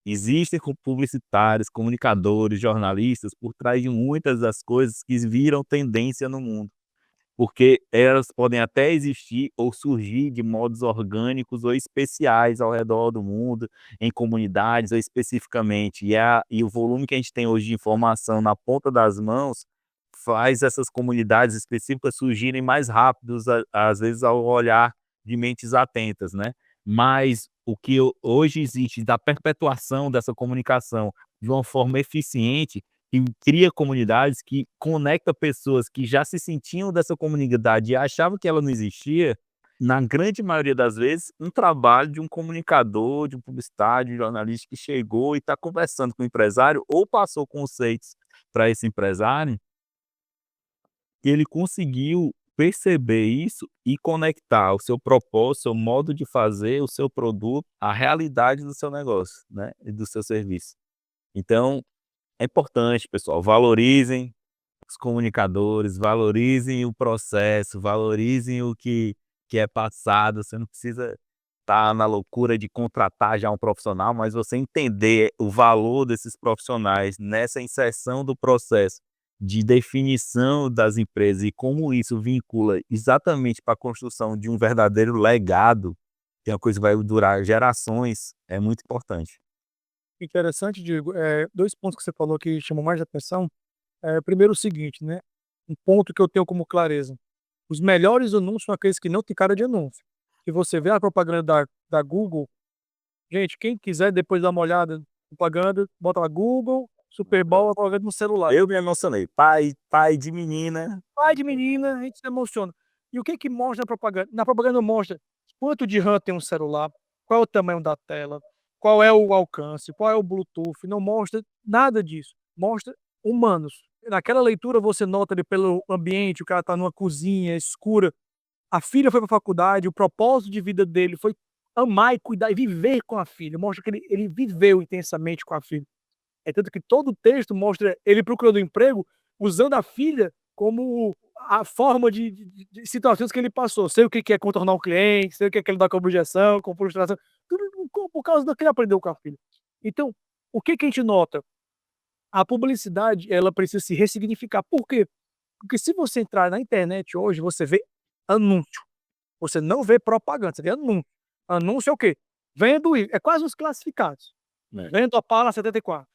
Existem publicitários, comunicadores, jornalistas por trás de muitas das coisas que viram tendência no mundo, porque elas podem até existir ou surgir de modos orgânicos ou especiais ao redor do mundo, em comunidades ou especificamente, e o volume que a gente tem hoje de informação na ponta das mãos, faz essas comunidades específicas surgirem mais rápidos, às vezes ao olhar de mentes atentas, né. Mas o que hoje existe da perpetuação dessa comunicação de uma forma eficiente, que cria comunidades, que conecta pessoas que já se sentiam dessa comunidade e achavam que ela não existia, na grande maioria das vezes, um trabalho de um comunicador, de um publicitário, de um jornalista que chegou e está conversando com o empresário ou passou conceitos para esse empresário, que ele conseguiu perceber isso e conectar o seu propósito, seu modo de fazer, o seu produto, à realidade do seu negócio, né, e do seu serviço. Então, é importante, pessoal, valorizem os comunicadores, valorizem o processo, valorizem o que é passado. Você não precisa estar na loucura de contratar já um profissional, mas você entender o valor desses profissionais nessa inserção do processo de definição das empresas e como isso vincula exatamente para a construção de um verdadeiro legado, que é uma coisa que vai durar gerações, é muito importante. Interessante, Diego. 2 pontos que você falou que chamam mais atenção. Primeiro o seguinte, né, um ponto que eu tenho como clareza: os melhores anúncios são aqueles que não têm cara de anúncio. Se você vê a propaganda da Google, gente, quem quiser depois dar uma olhada, propaganda, bota lá Google, Super Bowl, a propaganda no celular. Eu me emocionei, pai de menina. Pai de menina, a gente se emociona. E o que que mostra na propaganda? Na propaganda mostra quanto de RAM tem um celular, qual é o tamanho da tela, qual é o alcance, qual é o Bluetooth, não mostra nada disso. Mostra humanos. Naquela leitura você nota ali pelo ambiente, o cara tá numa cozinha escura, a filha foi pra faculdade, o propósito de vida dele foi amar e cuidar e viver com a filha, mostra que ele viveu intensamente com a filha. É tanto que todo o texto mostra ele procurando emprego, usando a filha como a forma de situações que ele passou. Sei o que que é contornar um cliente, sei o que é lidar com objeção, com frustração, tudo por causa do que ele aprendeu com a filha. Então, o que que a gente nota? A publicidade, ela precisa se ressignificar. Por quê? Porque se você entrar na internet hoje, você vê anúncio, você não vê propaganda, você vê anúncio. Anúncio é o quê? Vendo é quase os classificados. É. Vendo a Opala 74.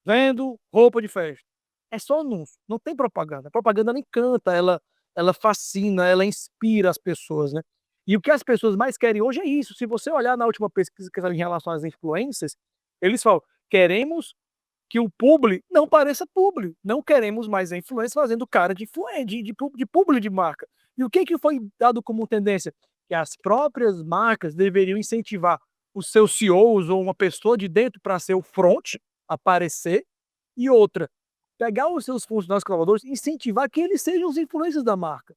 Vendo roupa de festa. É só anúncio, não tem propaganda. A propaganda ela encanta, ela fascina, ela inspira as pessoas, né. E o que as pessoas mais querem hoje é isso. Se você olhar na última pesquisa que saiu em relação às influencers, eles falam: "Queremos que o publi não pareça publi, não queremos mais a influência fazendo cara de publi de marca". E o que que foi dado como tendência? Que as próprias marcas deveriam incentivar os seus CEOs ou uma pessoa de dentro para ser o front, aparecer, e outra, pegar os seus funcionários colaboradores e incentivar que eles sejam os influencers da marca.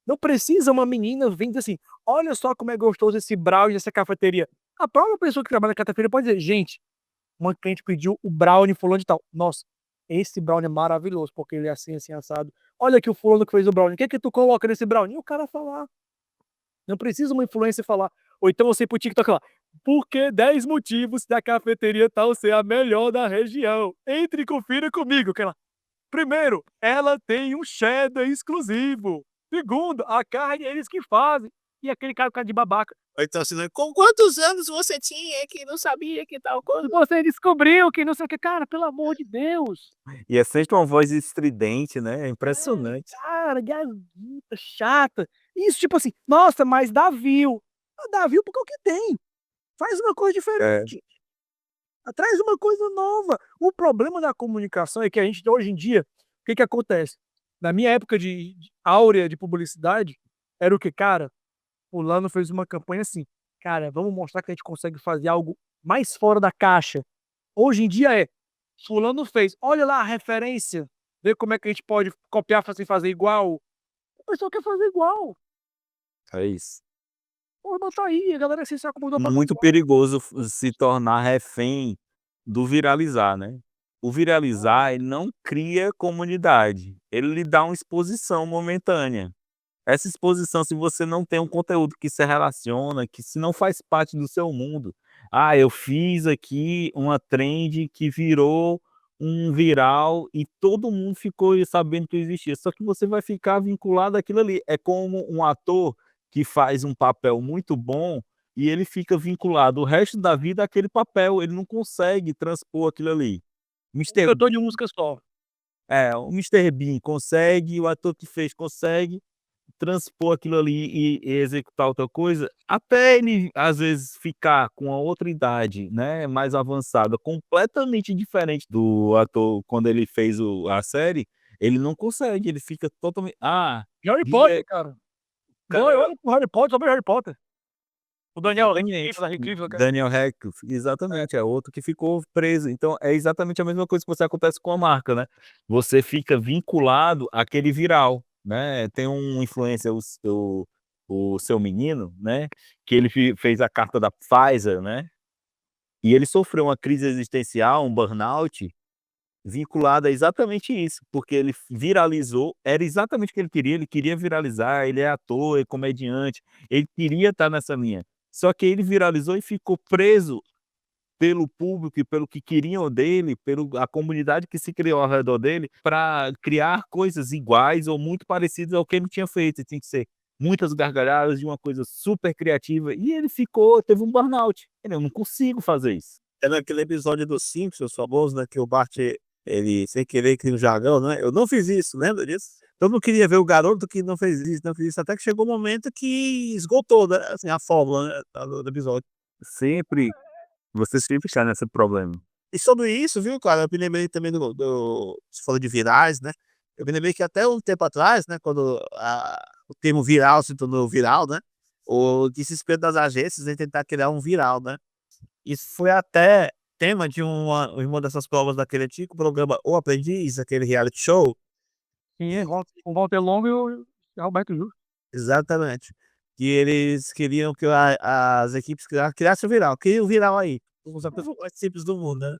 Não precisa uma menina vir dizer assim: "Olha só como é gostoso esse brownie dessa cafeteria". A própria pessoa que trabalha na cafeteria pode dizer: "Gente, uma cliente pediu o brownie fulano de tal. Nossa, esse brownie é maravilhoso, porque ele é assim, assim, assado. Olha aqui o fulano que fez o brownie, o que que tu coloca nesse brownie?". E o cara falar. Não precisa uma influencer falar. Ou então você ir para o TikTok lá: "Por que 10 motivos da cafeteria tal ser a melhor da região? Entre e confira comigo", aquela. Primeiro, ela tem um cheddar exclusivo. Segundo, a carne eles que fazem. E aquele cara de babaca. Ou então assim, né, com quantos anos você tinha que não sabia que tal coisa? Você descobriu que não sei o que. Cara, pelo amor de Deus. E é sempre uma voz estridente, né, é impressionante. Cara, garota chata. Isso, tipo assim, nossa, mas dá view. Dá view porque é o que tem. Faz uma coisa É. diferente. Traz uma coisa nova. O problema da comunicação é que a gente, hoje em dia, o que que acontece? Na minha época de áurea de publicidade, era o que, cara, fulano fez uma campanha assim, cara, vamos mostrar que a gente consegue fazer algo mais fora da caixa. Hoje em dia é, fulano fez, olha lá a referência, vê como é que a gente pode copiar, fazer igual. O pessoal quer fazer igual. É isso. Pô, bota aí, a galera se acomodou pra Muito perigoso se tornar refém do viralizar, né. O viralizar, ele não cria comunidade, ele lhe dá uma exposição momentânea. Essa exposição, se você não tem um conteúdo que se relaciona, que se não faz parte do seu mundo, "Ah, eu fiz aqui uma trend que virou um viral e todo mundo ficou sabendo que existia", só que você vai ficar vinculado àquilo ali. É como um ator que faz um papel muito bom e ele fica vinculado o resto da vida àquele papel, ele não consegue transpor aquilo ali. Mister cantor de música só. o Mister Bean consegue, o ator que fez consegue transpor aquilo ali e executar outra coisa, até ele às vezes ficar com a outra idade, né, mais avançada, completamente diferente do ator quando ele fez a série, ele não consegue, ele fica totalmente Harry e Potter, cara. Não, eu cara, olho pro Harry Potter, só vejo Harry Potter. O Daniel Radcliffe da Radcliffe, cara. Daniel Radcliffe, exatamente, é outro que ficou preso, então é exatamente a mesma coisa que você acontece com a marca, né, você fica vinculado àquele viral, né, tem um influencer, o Seu Menino, né, que ele fez a carta da Pfizer, né, e ele sofreu uma crise existencial, um burnout, vinculado a exatamente isso, porque ele viralizou, era exatamente o que ele queria viralizar, ele é ator, é comediante, ele queria estar nessa linha, só que ele viralizou e ficou preso pelo público e pelo que queriam dele, pelo a comunidade que se criou ao redor dele, para criar coisas iguais ou muito parecidas ao que ele tinha feito, e tinha que ser muitas gargalhadas de uma coisa super criativa, e ele teve um burnout, "Eu não consigo fazer isso". É naquele episódio dos Simpsons famoso, né, que o Bart, ele sem querer cria um jargão, né, "Eu não fiz isso", lembra disso? Todo mundo queria ver o garoto que não fez isso, não fez isso, até que chegou o momento que esgotou, né, assim, a fórmula, né, do episódio. Sempre você sempre está nesse problema. E sobre isso, viu, cara, eu me lembrei também você falou de virais, né, eu me lembrei que até um tempo atrás, né, quando o termo viral se tornou viral, né, o desespero das agências em tentar criar um viral, né. Isso foi até tema de uma dessas provas daquele antigo programa O Aprendiz, aquele reality show. Sim, é, o Walter Longo e o Roberto Justus. Exatamente. Que eles queriam que as equipes criassem o viral, cria o viral aí. Vamos usar a coisa mais simples do mundo, né.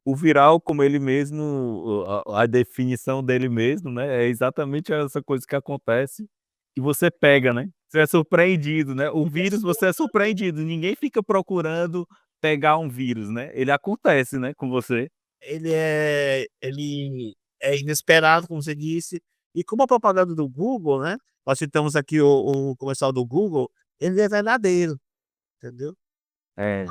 O viral, como ele mesmo, a definição dele mesmo, né, é exatamente essa coisa que acontece, que você pega, né, você é surpreendido, né, o vírus você é surpreendido, ninguém fica procurando pegar um vírus, né, ele acontece, né, com você. Ele é inesperado, como você disse, e como a propaganda do Google, né, nós citamos aqui o comercial do Google, ele é verdadeiro, entendeu. É.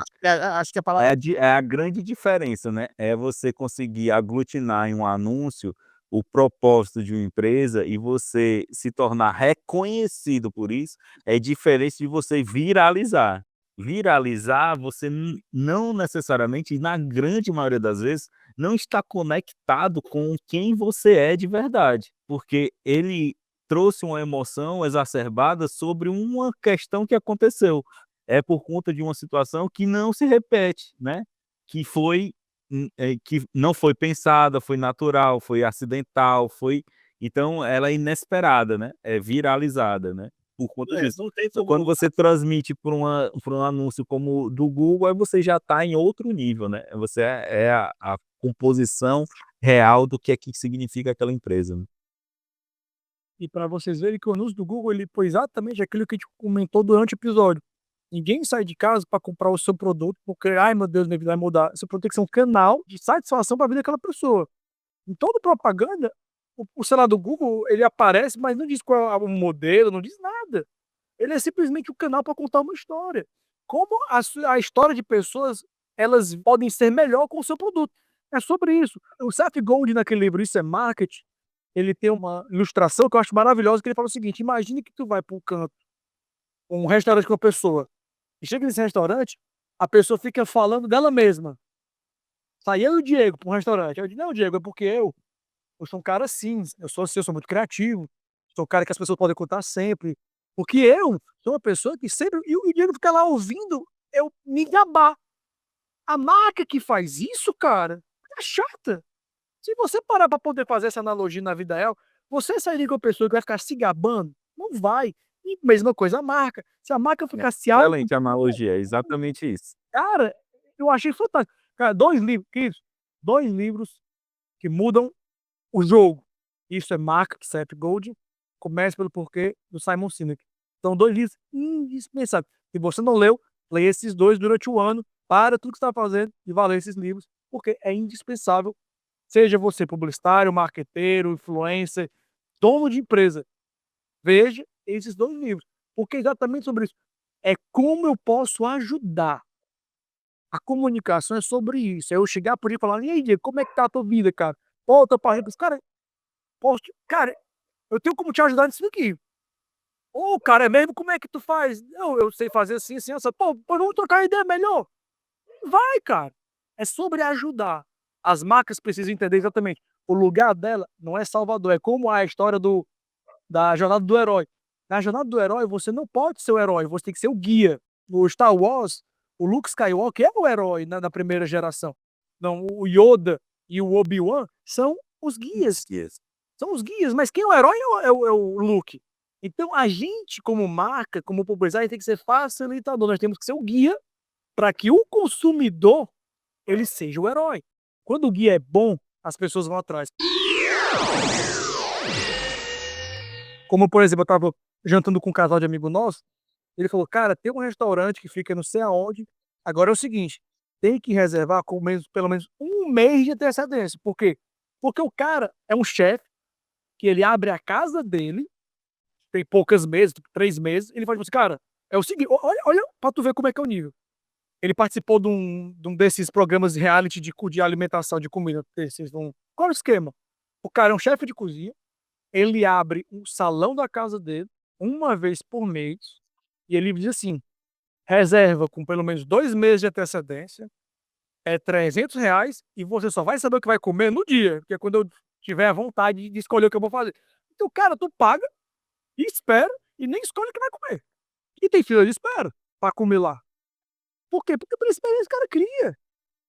Acho que a palavra É a grande diferença, né, é você conseguir aglutinar em um anúncio o propósito de uma empresa e você se tornar reconhecido por isso, é diferente de você viralizar. Viralizar, você não necessariamente, e na grande maioria das vezes, não está conectado com quem você é de verdade, porque ele trouxe uma emoção exacerbada sobre uma questão que aconteceu. É por conta de uma situação que não se repete, né, que foi, que não foi pensada, foi natural, foi acidental, então ela é inesperada, né, é viralizada, né, por conta disso. não tem Quando como. você transmite por um anúncio como o do Google, aí você já está em outro nível, né, você é a composição real do que é que significa aquela empresa, né. E para vocês verem que o anúncio do Google, ele foi exatamente aquilo que a gente comentou durante o episódio. Ninguém sai de casa para comprar o seu produto porque, ai meu Deus, minha vida vai mudar. Seu produto tem que ser um canal de satisfação para a vida daquela pessoa. Em toda propaganda, o celular do Google, ele aparece, mas não diz qual é o modelo, não diz nada. Ele é simplesmente um canal para contar uma história. Como a história de pessoas, elas podem ser melhor com o seu produto. É sobre isso. O Seth Godin, naquele livro Isso é Marketing, ele tem uma ilustração que eu acho maravilhosa, que ele fala o seguinte: imagine que tu vai para um canto, um restaurante com uma pessoa, e chega nesse restaurante, a pessoa fica falando dela mesma. Sai eu e o Diego para um restaurante. Eu digo: não, Diego, é porque eu sou um cara assim, eu sou assim, eu sou muito criativo, sou um cara que as pessoas podem contar sempre. Porque eu sou uma pessoa que sempre. E o Diego fica lá ouvindo eu me gabar. A marca que faz isso, cara, é chata. Se você parar para poder fazer essa analogia na vida real, você sairia com uma pessoa que vai ficar se gabando? Não vai. E mesma coisa a marca. Se a marca É, ficar se excelente analogia, é exatamente isso. cara, eu achei fantástico. Cara, 2 livros, Cris, 2 livros que mudam o jogo. Isso é Marca, de Seth Godin, Comece pelo Porquê, do Simon Sinek. São 2 livros indispensáveis. Se você não leu, leia esses 2 durante o ano, para tudo que você está fazendo e vá ler esses livros, porque é indispensável, seja você publicitário, marqueteiro, influencer, dono de empresa, veja esses 2 livros, porque é exatamente sobre isso. É como eu posso ajudar. A comunicação é sobre isso, é eu chegar por aí e falar: "E aí, Diego, como é que tá a tua vida, cara? Pô, eu tô pra cara, posso te cara, eu tenho como te ajudar nisso daqui". "Ô, cara, é mesmo? Como é que tu faz?". "Não, eu sei fazer assim, assim, assado". "Pô, pois vamos trocar ideia melhor". Vai, cara. É sobre ajudar. As marcas precisam entender exatamente, o lugar dela não é Salvador, é como a história da jornada do herói. Na jornada do herói, você não pode ser o herói, você tem que ser o guia. No Star Wars, o Luke Skywalker é o herói na primeira geração. Não, o Yoda e o Obi-Wan são os guias. Yes. São os guias, mas quem é o herói é o Luke. Então a gente, como marca, como publicidade, tem que ser facilitador. Nós temos que ser o guia para que o consumidor ele seja o herói. Quando o guia é bom, as pessoas vão atrás. Como, por exemplo, eu estava jantando com um casal de amigo nosso, ele falou: "Cara, tem um restaurante que fica não sei aonde, agora é o seguinte, tem que reservar com pelo menos 1 mês de antecedência". Por quê? Porque o cara é um chefe que ele abre a casa dele, tem poucos meses, tipo 3 meses, ele fala tipo assim: "Cara, é o seguinte, olha pra tu ver como é que é o nível". Ele participou de um desses programas de reality de alimentação, de comida, qual é o esquema? O cara é um chefe de cozinha, ele abre um salão da casa dele, 1 vez por mês, e ele diz assim: reserva com pelo menos 2 meses de antecedência, é R$ 300 e você só vai saber o que vai comer no dia, que é quando eu tiver a vontade de escolher o que eu vou fazer. Então, cara, tu paga e espera e nem escolhe o que vai comer. E tem fila de espera pra comer lá. Por quê? Porque pela experiência que o cara cria.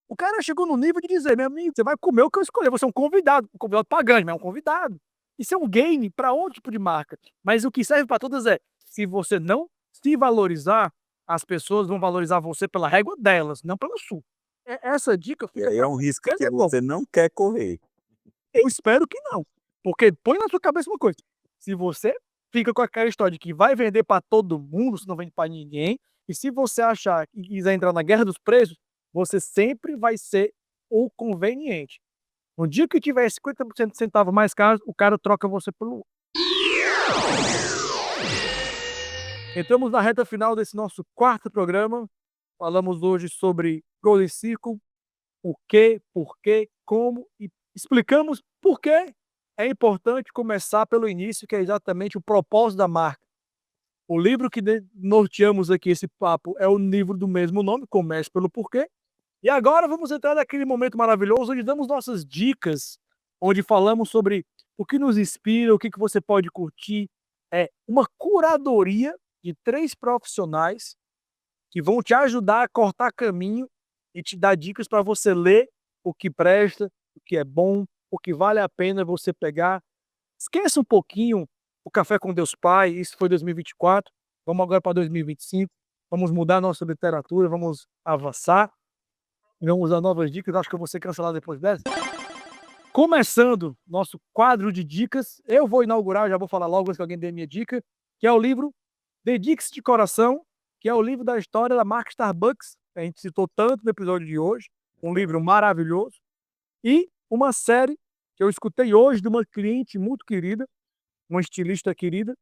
O cara chegou no nível de dizer: "Meu amigo, você vai comer o que eu escolher, você é um convidado pagante, mas é um convidado". Isso é um game para outro tipo de marca, mas o que serve para todas é, se você não se valorizar, as pessoas vão valorizar você pela régua delas, não pela sua. Essa dica E fica aí pra é um risco qualquer que negócio. você não quer correr. Eu espero que não, porque põe na sua cabeça uma coisa, se você fica com aquela história de que vai vender para todo mundo, você não vende para ninguém, e se você achar e quiser entrar na guerra dos preços, você sempre vai ser o conveniente. No dia que tiver 50% de centavo mais caro, o cara troca você pelo outro. Entramos na reta final desse nosso 4º programa. Falamos hoje sobre Golden Circle, o quê, porquê, como e explicamos por que é importante começar pelo início, que é exatamente o propósito da marca. O livro que norteamos aqui esse papo é o livro do mesmo nome, Comece pelo Porquê. E agora vamos entrar naquele momento maravilhoso onde damos nossas dicas, onde falamos sobre o que nos inspira, o que você pode curtir. É uma curadoria de 3 profissionais que vão te ajudar a cortar caminho e te dar dicas para você ler o que presta, o que é bom, o que vale a pena você pegar. Esqueça um pouquinho o Café com Deus Pai, isso foi 2024, vamos agora para 2025, vamos mudar nossa literatura, vamos avançar, vamos usar novas dicas, acho que eu vou ser cancelado depois dessa. Começando nosso quadro de dicas, eu vou inaugurar, já vou falar logo antes que alguém dê minha dica, que é o livro Dedique-se de Coração, que é o livro da história da marca Starbucks, que a gente citou tanto no episódio de hoje, um livro maravilhoso, e uma série que eu escutei hoje de uma cliente muito querida, uma estilista querida,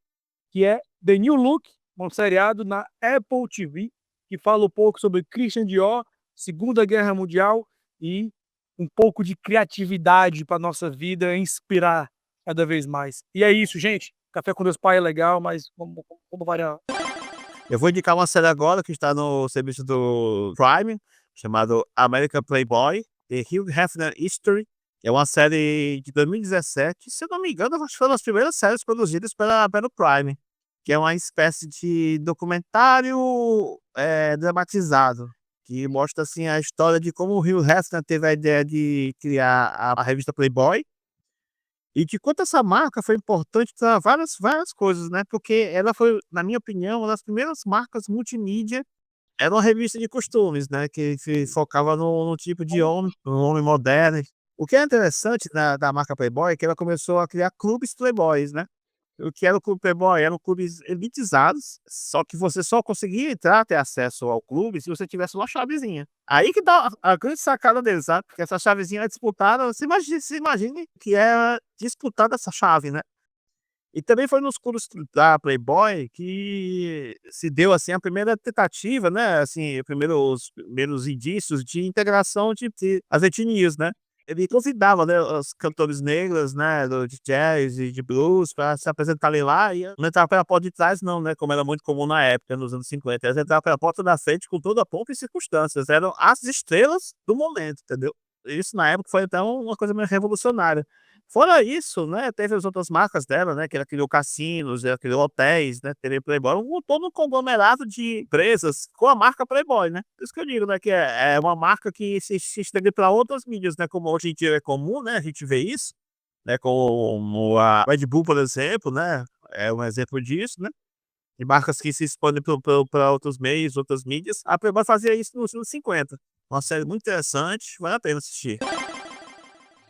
que é The New Look, um seriado na Apple TV, que fala um pouco sobre Christian Dior, Segunda Guerra Mundial e um pouco de criatividade para nossa vida inspirar cada vez mais. E é isso, gente. Café com Deus Pai é legal, mas vamos variar. Eu vou indicar uma série agora que está no serviço do Prime, chamado American Playboy, The Hugh Hefner History. É uma série de 2017, se eu não me engano, acho que foi uma das primeiras séries produzidas pelo Prime, que é uma espécie de documentário dramatizado, que mostra assim a história de como o Hugh Hefner teve a ideia de criar a revista Playboy, e de quanto essa marca foi importante para várias coisas, né? Porque ela foi, na minha opinião, uma das primeiras marcas multimídia. Era uma revista de costumes, né? Que se focava no tipo de homem, no homem moderno. O que é interessante da marca Playboy é que ela começou a criar clubes Playboys, né? O que era o clube Playboy? Eram clubes elitizados, só que você só conseguia entrar, ter acesso ao clube, se você tivesse uma chavezinha. Aí que dá a grande sacada deles, sabe? Porque essa chavezinha é disputada, se imagine que é disputada essa chave, né? E também foi nos clubes da Playboy que se deu, assim, a primeira tentativa, né, assim, os primeiros indícios de integração de as etnias, né. Ele convidava, né, os cantores negros, né, de jazz e de blues para se apresentarem lá e não entrava pela porta de trás não, né, como era muito comum na época, nos anos 50. Eles entravam pela porta da frente com toda a pompa e circunstâncias, eram as estrelas do momento, entendeu. Isso na época foi até uma coisa meio revolucionária. Fora isso, né, teve as outras marcas dela, né, que ela criou cassinos, ela criou hotéis, né, TV Playboy, todo um conglomerado de empresas com a marca Playboy, né. Por isso que eu digo, né, que é uma marca que se estende para outras mídias, né, como hoje em dia é comum, né, a gente vê isso, né, como a Red Bull, por exemplo, né, é um exemplo disso, né, de marcas que se expandem para outros meios, outras mídias. A Playboy fazia isso nos anos 50. Uma série muito interessante, vale a pena assistir.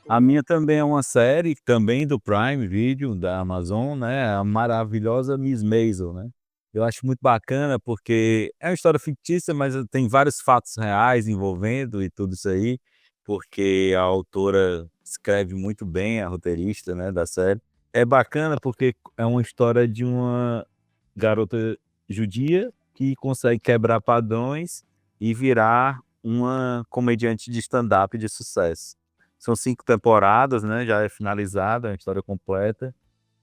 A minha também é uma série, também do Prime Video, da Amazon, né, a maravilhosa Miss Maisel, né. Eu acho muito bacana, porque é uma história fictícia, mas tem vários fatos reais envolvendo e tudo isso aí, porque a autora escreve muito bem, a roteirista, né, da série. É bacana porque é uma história de uma garota judia que consegue quebrar padrões e virar uma comediante de stand-up de sucesso. São 5 temporadas, né, já é finalizada, é uma história completa,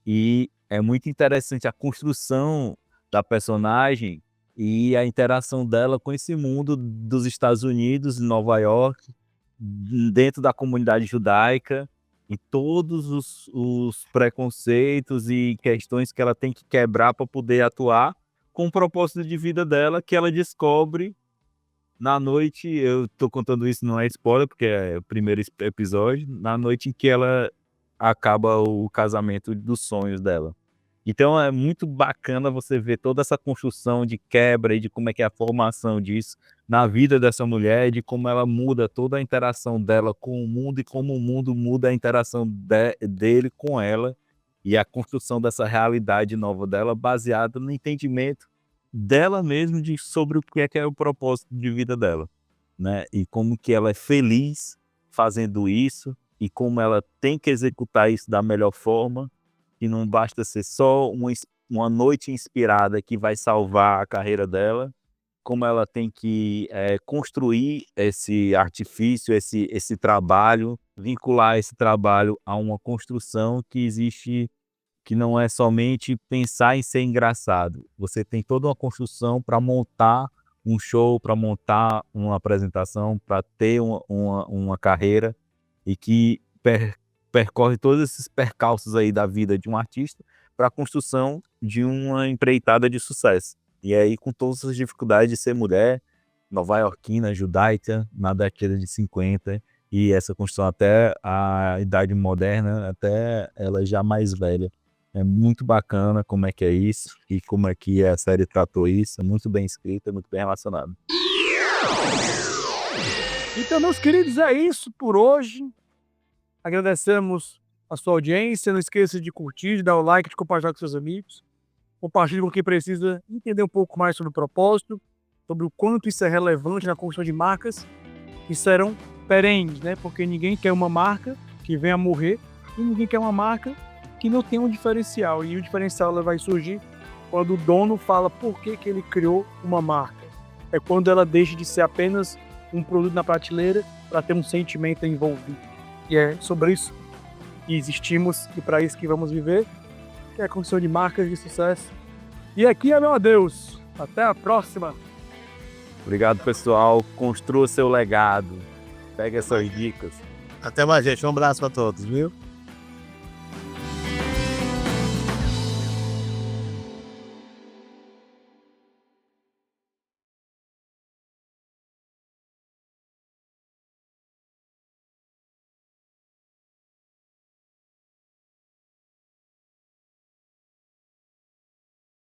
e é muito interessante a construção da personagem e a interação dela com esse mundo dos Estados Unidos, em Nova York, dentro da comunidade judaica, e todos os preconceitos e questões que ela tem que quebrar para poder atuar, com o propósito de vida dela, que ela descobre na noite. Eu tô contando isso, não é spoiler, porque é o primeiro episódio, na noite em que ela acaba o casamento dos sonhos dela. Então é muito bacana você ver toda essa construção de quebra e de como é que é a formação disso na vida dessa mulher, de como ela muda toda a interação dela com o mundo e como o mundo muda a interação dele com ela, e a construção dessa realidade nova dela baseada no entendimento dela mesmo sobre o que é o propósito de vida dela, né, e como que ela é feliz fazendo isso, e como ela tem que executar isso da melhor forma, que não basta ser só uma noite inspirada que vai salvar a carreira dela, como ela tem que construir esse artifício, esse trabalho, vincular esse trabalho a uma construção que existe, que não é somente pensar em ser engraçado. Você tem toda uma construção para montar um show, para montar uma apresentação, para ter uma carreira, e que percorre todos esses percalços aí da vida de um artista para a construção de uma empreitada de sucesso. E aí, com todas as dificuldades de ser mulher, nova-iorquina, judaica, na década de 50, e essa construção até a idade moderna, até ela já mais velha. É muito bacana como é que é isso, e como é que a série tratou isso. É muito bem escrita, muito bem relacionada. Então, meus queridos, é isso por hoje. Agradecemos a sua audiência. Não esqueça de curtir, de dar o like, de compartilhar com seus amigos. Compartilhe com quem precisa entender um pouco mais sobre o propósito, sobre o quanto isso é relevante na construção de marcas que serão perenes, né? Porque ninguém quer uma marca que venha a morrer, e ninguém quer uma marca que não tenha um diferencial. E o diferencial ela vai surgir quando o dono fala por que ele criou uma marca. É quando ela deixa de ser apenas um produto na prateleira para ter um sentimento envolvido. E é sobre isso que existimos e para isso que vamos viver, que é a construção de marcas de sucesso. E aqui é meu adeus. Até a próxima. Obrigado, pessoal. Construa seu legado. Pega essas dicas. Até mais, gente. Um abraço para todos, viu?